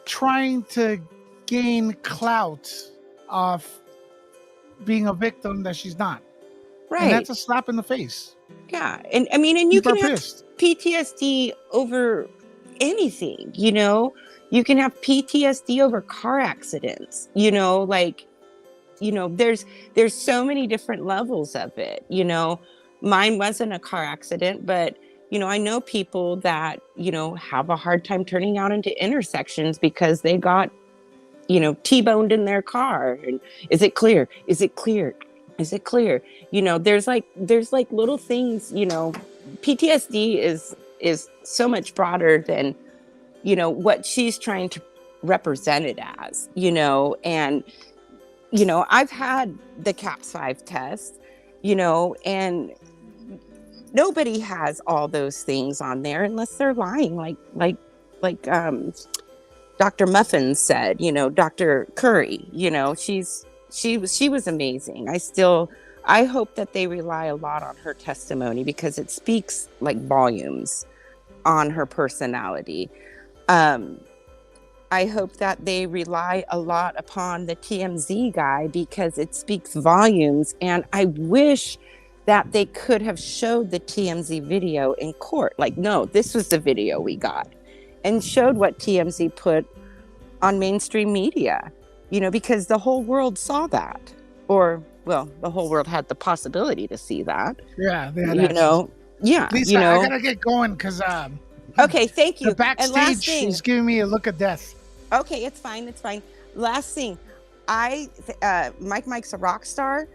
trying to gain clout off being a victim that she's not. Right. And that's a slap in the face. Yeah. And I mean, and you can have pissed. PTSD over anything, you can have PTSD over car accidents, there's so many different levels of it, mine wasn't a car accident, but I know people that, have a hard time turning out into intersections because they got, T-boned in their car. And is it clear? Is it clear? Is it clear? There's like little things, PTSD is so much broader than, what she's trying to represent it as, and, I've had the CAPS-5 test, and nobody has all those things on there unless they're lying, like Dr. Muffin said, Dr. Curry, she was amazing. I hope that they rely a lot on her testimony because it speaks like volumes on her personality. I hope that they rely a lot upon the TMZ guy because it speaks volumes. And I wish that they could have showed the TMZ video in court. Like, no, this was the video we got, and showed what TMZ put on mainstream media, because the whole world saw that. Or, well, the whole world had the possibility to see that. Yeah, they had Yeah, Lisa, I gotta get going because okay, thank you. The backstage is giving me a look of death. Okay, it's fine. Last thing, Mike's a rock star.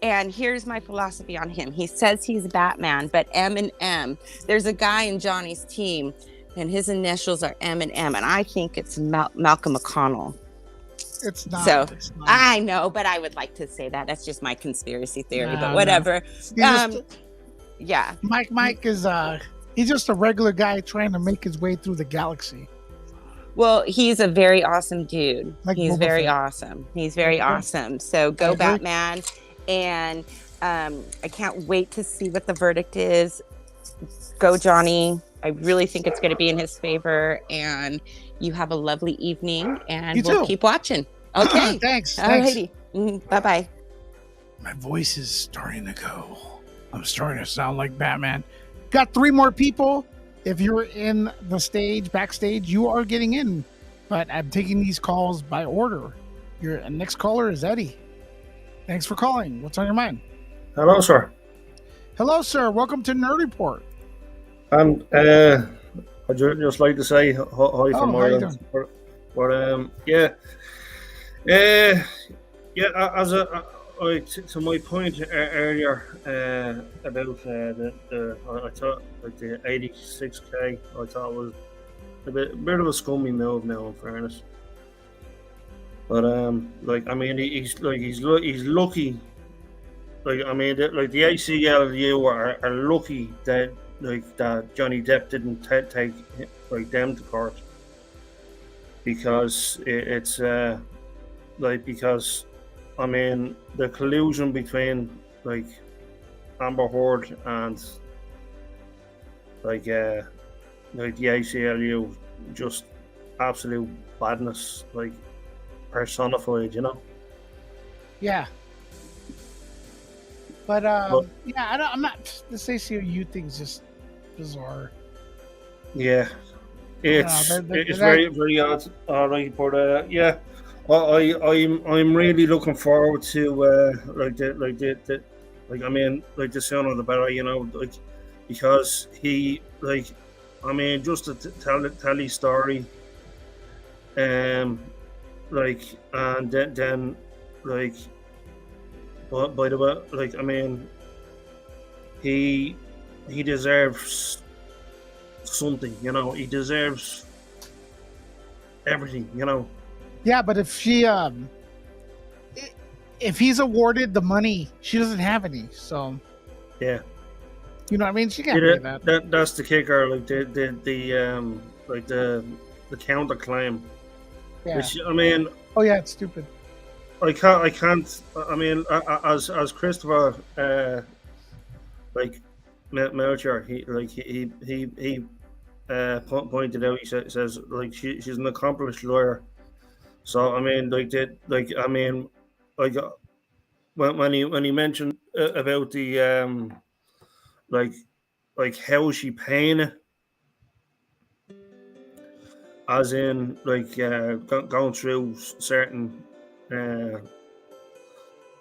And here's my philosophy on him. He says he's Batman, but M&M. There's a guy in Johnny's team, and his initials are M&M, and I think it's Malcolm McConnell. It's not. So it's not. I know, but I would like to say that. That's just my conspiracy theory, but whatever. Yeah. Mike is he's just a regular guy trying to make his way through the galaxy. Well, he's a very awesome dude. He's Boba very Fett. awesome. He's very awesome. So go Batman. And I can't wait to see what the verdict is. Go Johnny. I really think it's going to be in his favor. And you have a lovely evening. And we'll keep watching. Okay. Thanks. Alrighty. Bye-bye. My voice is starting to go. I'm starting to sound like Batman. Got 3 more people. If you're in the backstage, you are getting in. But I'm taking these calls by order. Your next caller is Eddie. Thanks for calling. What's on your mind? Hello, sir. Hello, sir. Welcome to Nerd Report. I'd just like to say hi from Ireland. To my point earlier about I thought like the 86K, I thought was a bit of a scummy move now, in fairness. But he's lucky. The ACLU are lucky that that Johnny Depp didn't take them to court, because it's because the collusion between Amber Heard and the ACLU, just absolute badness, personified, Yeah. But I'm not. This ACLU thing's just bizarre. Yeah, it's very very odd. All right, but I'm really looking forward to the sooner the better, because he just to tell his story, and then by the way, he deserves something, he deserves everything, Yeah, but if he's awarded the money, she doesn't have any, so yeah, you know what I mean? She can't pay that. That's the kicker, the counterclaim. Yeah. Which, oh yeah, it's stupid. I can't. As Christopher, Melcher, he pointed out. He says she's an accomplished lawyer. So when he mentioned about the how she paying it, as in going through certain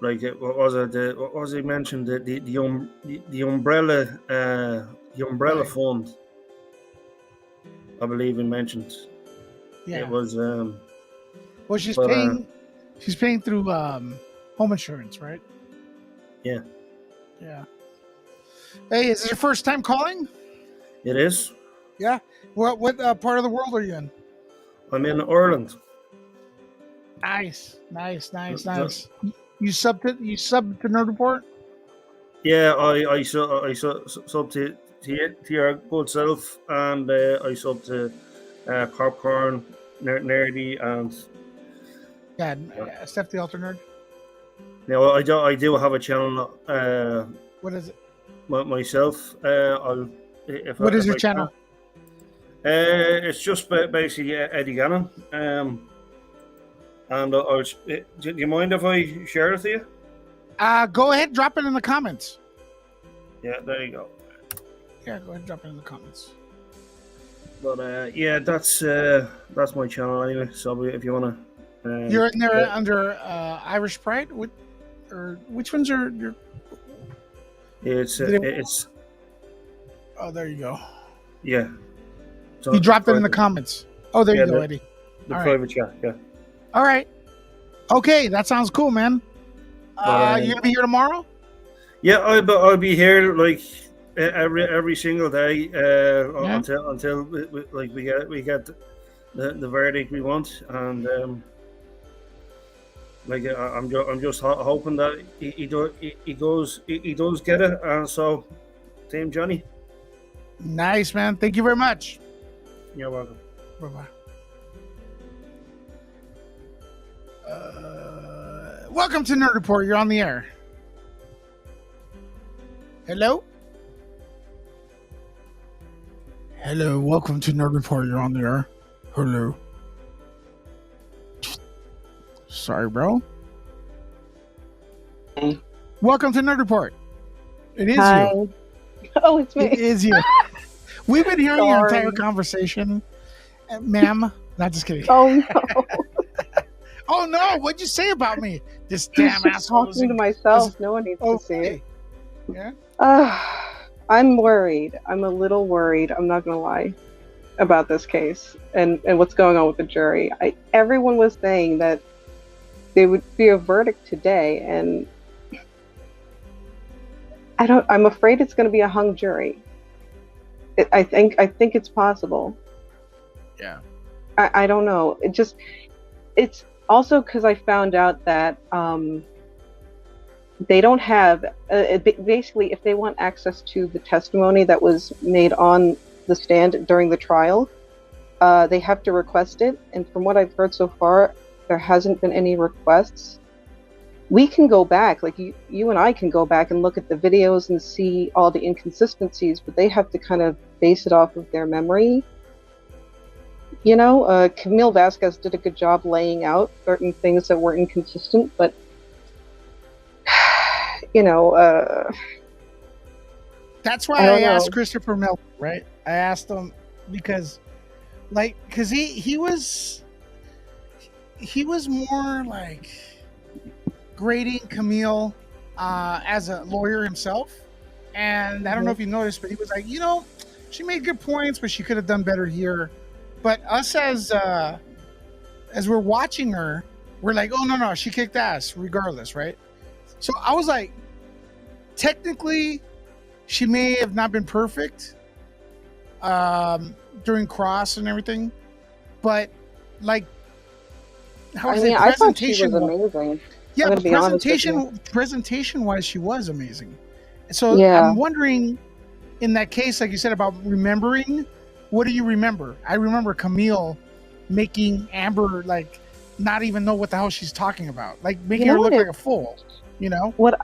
like what was it? What was he mentioned? The umbrella the umbrella fund. I believe he mentioned. Yeah. It was. Well, she's paying. She's paying through home insurance, right? Yeah. Yeah. Hey, is this your first time calling? It is. Yeah. What part of the world are you in? I'm in Ireland. Nice. You subbed to Nerd Report? Yeah, I sub to your good self, and I sub to Popcorn, Nerdy, and Steph the Alter Nerd. No, I do have a channel. What is it? Myself. What is your channel? It's just basically Eddie Gannon. And do you mind if I share it with you? Go ahead, drop it in the comments. Yeah, there you go. Yeah, go ahead, drop it in the comments. But yeah, that's my channel anyway. So if you wanna, you're in there under Irish Pride. Which ones are your? It's. Oh, there you go. Yeah. So you dropped it in the comments. Oh, there you go, Eddie. The private chat, yeah. All right. Okay, that sounds cool, man. You gonna be here tomorrow? Yeah, I'll be here like every single day until we get the verdict we want, and I'm just hoping that he does get it, and so Team Johnny. Nice, man. Thank you very much. You're welcome. Bye-bye. Welcome to Nerd Report. You're on the air. Hello? Hello. Welcome to Nerd Report. You're on the air. Hello. Sorry, bro. Hey. Welcome to Nerd Report. It is Hi. you. Oh, it's me. It is you. We've been hearing your entire conversation. Ma'am. Not just kidding. Oh, no. Oh, no. What'd you say about me? This damn asshole. Talking to myself. No one needs to see it. Yeah? I'm worried. I'm a little worried. I'm not going to lie about this case and what's going on with the jury. Everyone was saying that there would be a verdict today, and I'm afraid it's going to be a hung jury. I think it's possible. Yeah. I don't know. It's also because I found out that they don't have basically, if they want access to the testimony that was made on the stand during the trial, they have to request it. And from what I've heard so far, there hasn't been any requests. We can go back, like you and I can go back and look at the videos and see all the inconsistencies, but they have to kind of base it off of their memory. You know, Camille Vasquez did a good job laying out certain things that were inconsistent, but you know, that's why I asked Christopher Miller, right? I asked him because he was more like grading Camille as a lawyer himself, and I don't know if you noticed, but he was like, she made good points, but she could have done better here. But us as we're watching her, we're like, oh no, she kicked ass regardless, right? So I was like, technically, she may have not been perfect during cross and everything, but like, I thought she was amazing. Yeah, but presentation-wise, she was amazing. So I'm wondering, in that case, like you said about remembering, what do you remember? I remember Camille making Amber like not even know what the hell she's talking about, like making her look like a fool. What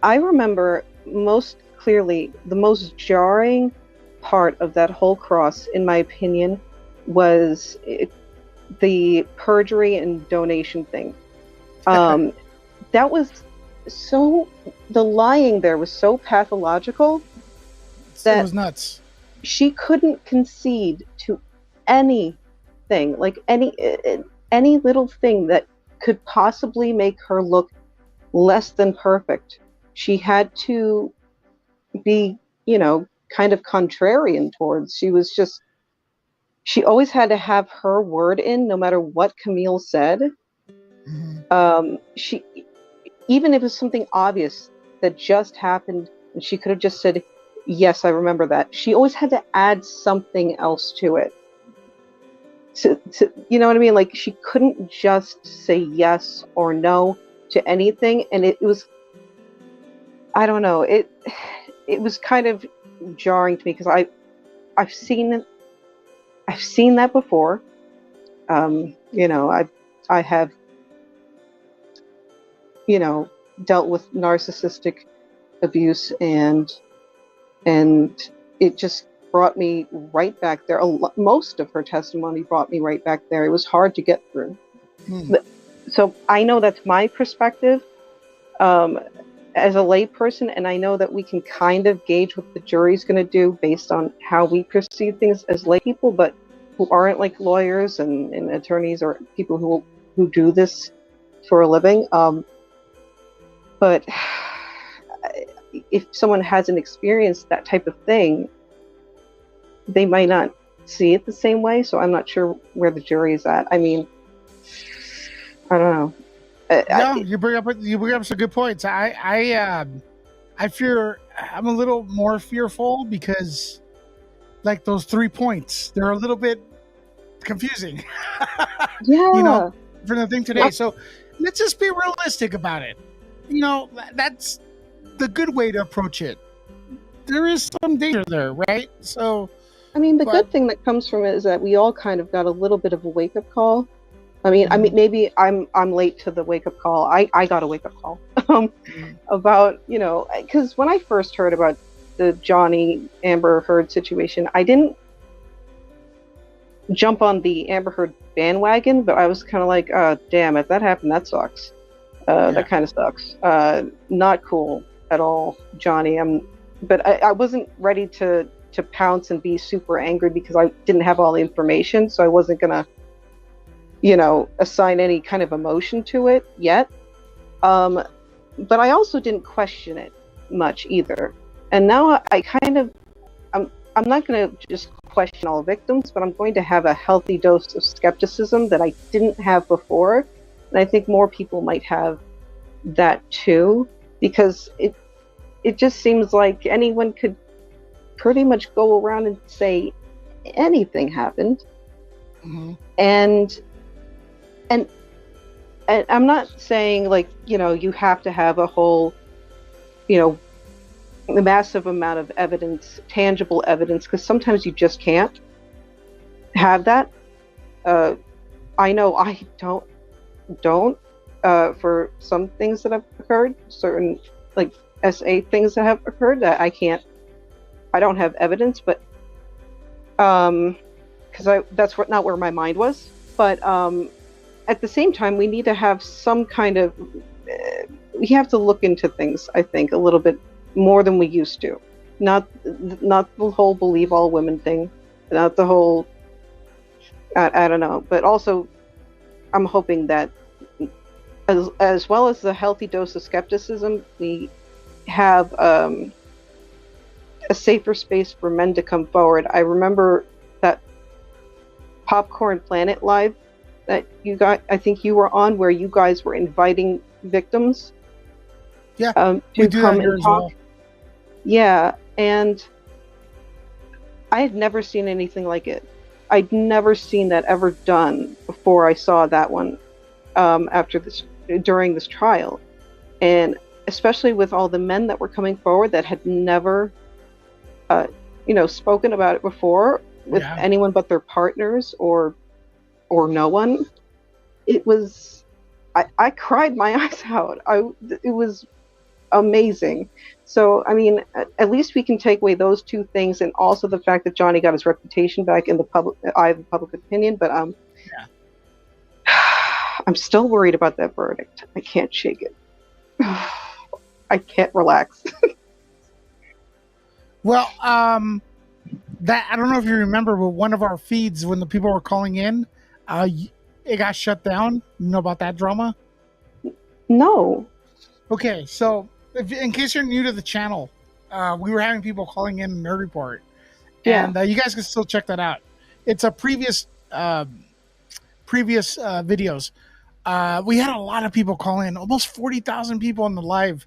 I remember most clearly, the most jarring part of that whole cross, in my opinion, was the perjury and donation thing. That was the lying there was so pathological that it was nuts. She couldn't concede to anything, like any little thing that could possibly make her look less than perfect. She had to be, kind of contrarian towards. She always had to have her word in, no matter what Camille said. She, even if it was something obvious that just happened, and she could have just said, "Yes, I remember that." She always had to add something else to it. So, you know what I mean? Like, she couldn't just say yes or no to anything, and it was, I don't know, it was kind of jarring to me, because I've seen that before. I have dealt with narcissistic abuse, and it just brought me right back there. Most of her testimony brought me right back there. It was hard to get through. So I know that's my perspective as a layperson, and I know that we can kind of gauge what the jury's going to do based on how we perceive things as lay people, but who aren't like lawyers and attorneys or people who do this for a living. But if someone hasn't experienced that type of thing, they might not see it the same way. So I'm not sure where the jury is at. I mean, I don't know. No, you bring up some good points. I fear I'm a little more fearful because, like, those 3 points, they're a little bit confusing. Yeah. For the thing today. Yeah. So let's just be realistic about it. That's the good way to approach it. There is some danger there, right? So, I mean, the good thing that comes from it is that we all kind of got a little bit of a wake-up call. I mean, maybe I'm late to the wake-up call. I got a wake-up call about, because when I first heard about the Johnny Amber Heard situation, I didn't jump on the Amber Heard bandwagon, but I was kind of like, oh, damn, if that happened, that sucks. That kind of sucks. Not cool at all, Johnny. But I wasn't ready to pounce and be super angry because I didn't have all the information, so I wasn't gonna, assign any kind of emotion to it yet. But I also didn't question it much either. And now I'm not going to just question all victims, but I'm going to have a healthy dose of skepticism that I didn't have before. And I think more people might have that too, because it just seems like anyone could pretty much go around and say anything happened. And I'm not saying, like, you have to have a whole, a massive amount of evidence, tangible evidence, because sometimes you just can't have that. I know I don't for some things that have occurred, certain like SA things that have occurred that I don't have evidence, but because that's not where my mind was. But at the same time, we need to have some kind of we have to look into things, I think, a little bit more than we used to. Not the whole believe all women thing, not the whole I don't know, but also I'm hoping that as well as the healthy dose of skepticism, we have a safer space for men to come forward. I remember that Popcorn Planet Live that you got, I think you were on, where you guys were inviting victims to come and talk. Well. Yeah, and I had never seen anything like it. I'd never seen that ever done before I saw that one during this trial. And especially with all the men that were coming forward that had never spoken about it before with anyone but their partners or no one. It was I cried my eyes out. It was amazing. So I mean, at least we can take away those two things, and also the fact that Johnny got his reputation back in the eye of the public opinion. But I'm still worried about that verdict. I can't shake it. I can't relax. Well, that I don't know if you remember, but one of our feeds, when the people were calling in, it got shut down. You know about that drama? No. Okay, so in case you're new to the channel, we were having people calling in Nerd Report, and you guys can still check that out. It's a previous videos. We had a lot of people call in, almost 40,000 people on the live,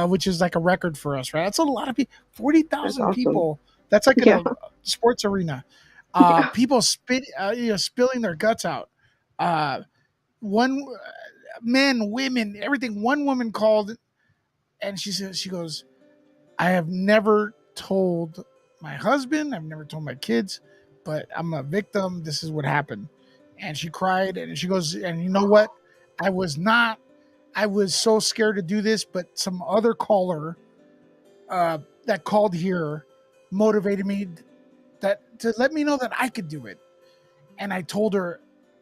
which is like a record for us, right? That's a lot of people. 40,000 awesome. people. That's like in a sports arena. People spilling their guts out. One men, women, everything. One woman called, and she goes, "I have never told my husband. I've never told my kids, but I'm a victim. This is what happened." And she cried, and she goes, "And you know what? I was so scared to do this, but some other caller that called here motivated me to let me know that I could do it." And I told her,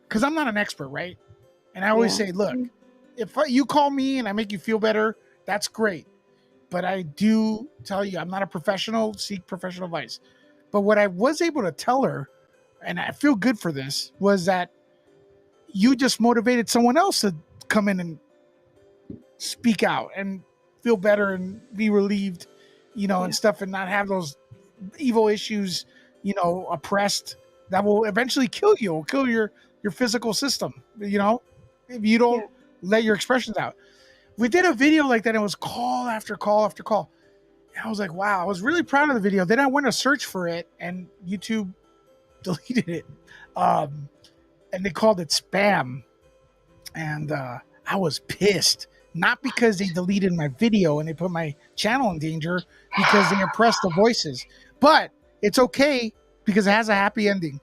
because I'm not an expert, right? And I always say, look, if you call me and I make you feel better, that's great. But I do tell you, I'm not a professional, seek professional advice. But what I was able to tell her, and I feel good for this, was that you just motivated someone else to come in and speak out and feel better and be relieved, and stuff, and not have those evil issues, oppressed, that will eventually kill you, will kill your physical system, if you don't let your expressions out. We did a video like that, and it was call after call after call. And I was like, wow, I was really proud of the video. Then I went to search for it, and YouTube deleted it. And they called it spam. And I was pissed. Not because they deleted my video and they put my channel in danger, because they oppressed the voices. But it's okay, because it has a happy ending.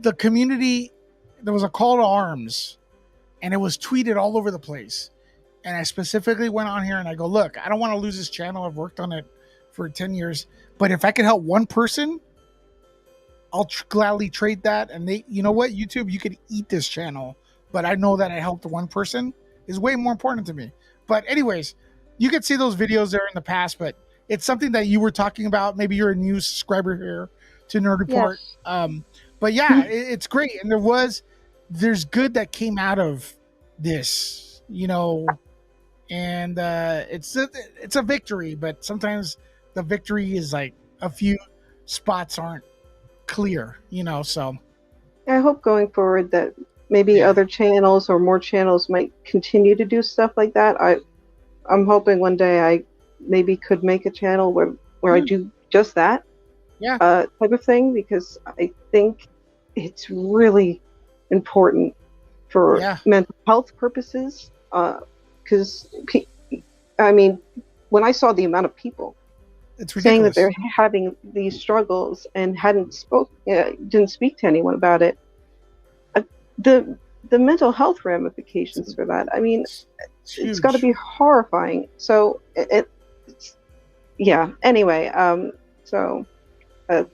The community, there was a call to arms, and it was tweeted all over the place. And I specifically went on here and I go, look, I don't want to lose this channel. I've worked on it for 10 years. But if I could help one person, I'll gladly trade that. And you know what, YouTube, you could eat this channel, but I know that I helped one person is way more important to me. But anyways, you could see those videos there in the past, but it's something that you were talking about. Maybe you're a new subscriber here to Nerd Report. Yes. But yeah, it's great. And there's good that came out of this, and it's a victory, but sometimes the victory is like a few spots aren't clear, so. I hope going forward that maybe other channels or more channels might continue to do stuff like that. I'm hoping one day I maybe could make a channel where I do just that type of thing, because I think it's really important for mental health purposes. Because when I saw the amount of people saying that they're having these struggles and didn't speak to anyone about it, the mental health ramifications for that, it's got to be horrifying. So anyway,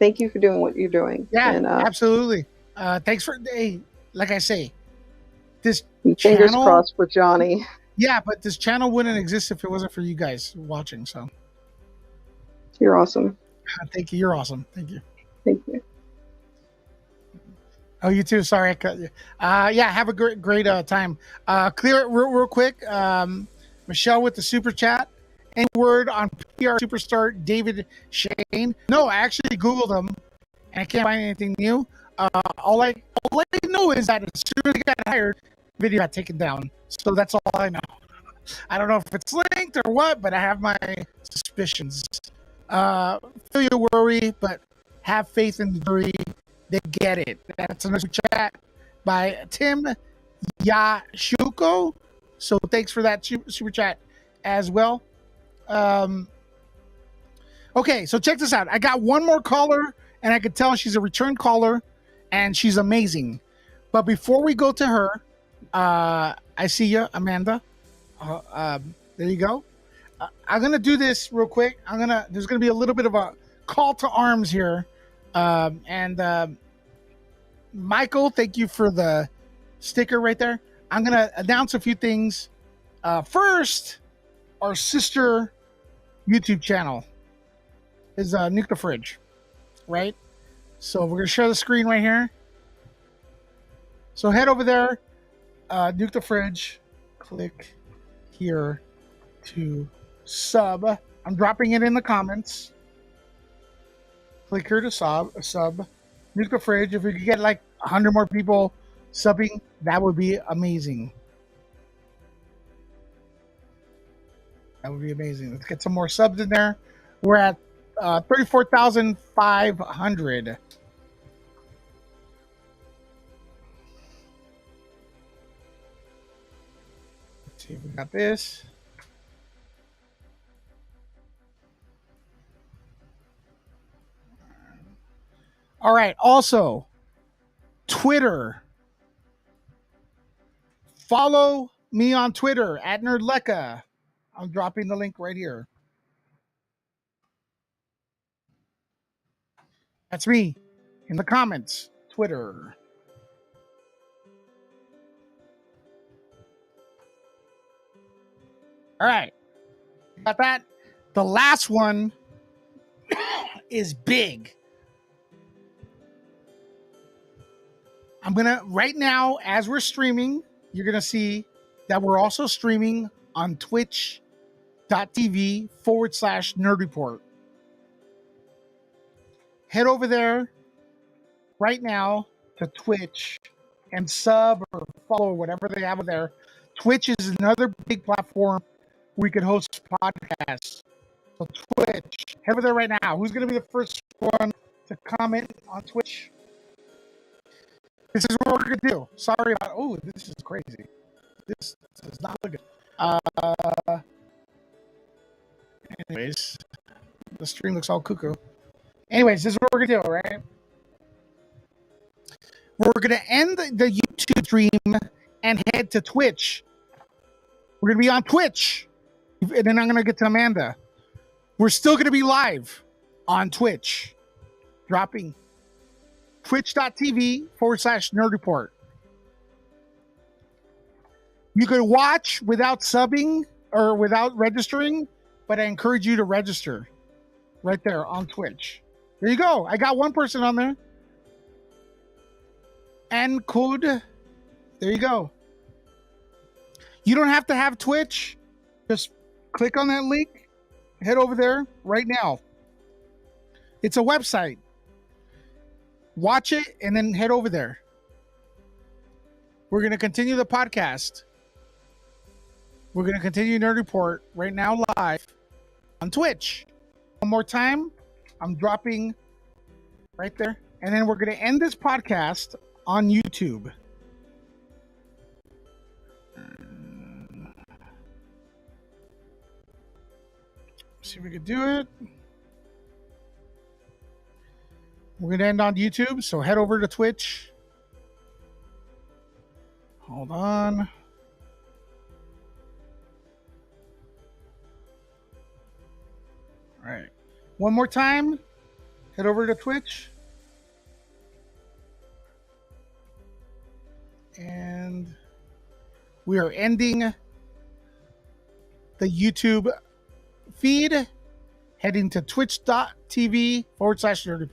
thank you for doing what you're doing. Absolutely. Thanks for, like I say, this fingers channel, crossed for Johnny. Yeah, but this channel wouldn't exist if it wasn't for you guys watching. So you're awesome. Thank you. You're awesome. Thank you. Thank you. Oh, you too. Sorry I cut you. Have a great time. Clear it real quick. Michelle with the super chat. Any word on PR superstar David Shane? No, I actually Googled him and I can't find anything new. All I know is that as soon as he got hired, video got taken down. So that's all I know. I don't know if it's linked or what, but I have my suspicions. Feel your worry, but have faith in the jury. They get it. That's another chat by Tim Yashuko. So thanks for that super chat as well. Okay, so check this out. I got one more caller, and I could tell she's a return caller, and she's amazing. But before we go to her, I see you, Amanda. There you go. I'm gonna do this real quick. There's gonna be a little bit of a call to arms here, and Michael, thank you for the sticker right there. I'm gonna announce a few things. First, our sister YouTube channel is Nuke the Fridge, right? So we're gonna share the screen right here. So head over there, Nuke the Fridge, click here, to sub. I'm dropping it in the comments. Click here to sub. Nuke the fridge. If we could get like 100 more people subbing, that would be amazing. That would be amazing. Let's get some more subs in there. We're at 34,500. Let's see if we got this. All right. Also, Twitter. Follow me on Twitter at NerdLecca. I'm dropping the link right here. That's me in the comments. Twitter. All right. Got that? The last one is big. I'm going to, right now, as we're streaming, you're going to see that we're also streaming on twitch.tv/Nerd Report. Head over there right now to Twitch and sub or follow whatever they have there. Twitch is another big platform where you can host podcasts. So Twitch, head over there right now. Who's going to be the first one to comment on Twitch? This is what we're going to do. Sorry about, oh, this is crazy. This is not good. Anyways, the stream looks all cuckoo. Anyways, this is what we're going to do, right? We're going to end the YouTube stream and head to Twitch. We're going to be on Twitch. And then I'm going to get to Amanda. We're still going to be live on Twitch. Dropping twitch.tv/Nerd Report. You could watch without subbing or without registering, but I encourage you to register right there on Twitch. There you go. I got one person on there. And code. There you go. You don't have to have Twitch. Just click on that link. Head over there right now. It's a website. Watch it and then head over there. We're going to continue the podcast. We're going to continue Nerd Report right now live on Twitch. One more time. I'm dropping right there. And then we're going to end this podcast on YouTube. See if we can do it. We're going to end on YouTube, so head over to Twitch. Hold on. All right. One more time. Head over to Twitch. And we are ending the YouTube feed, heading to twitch.tv/Nerd Report.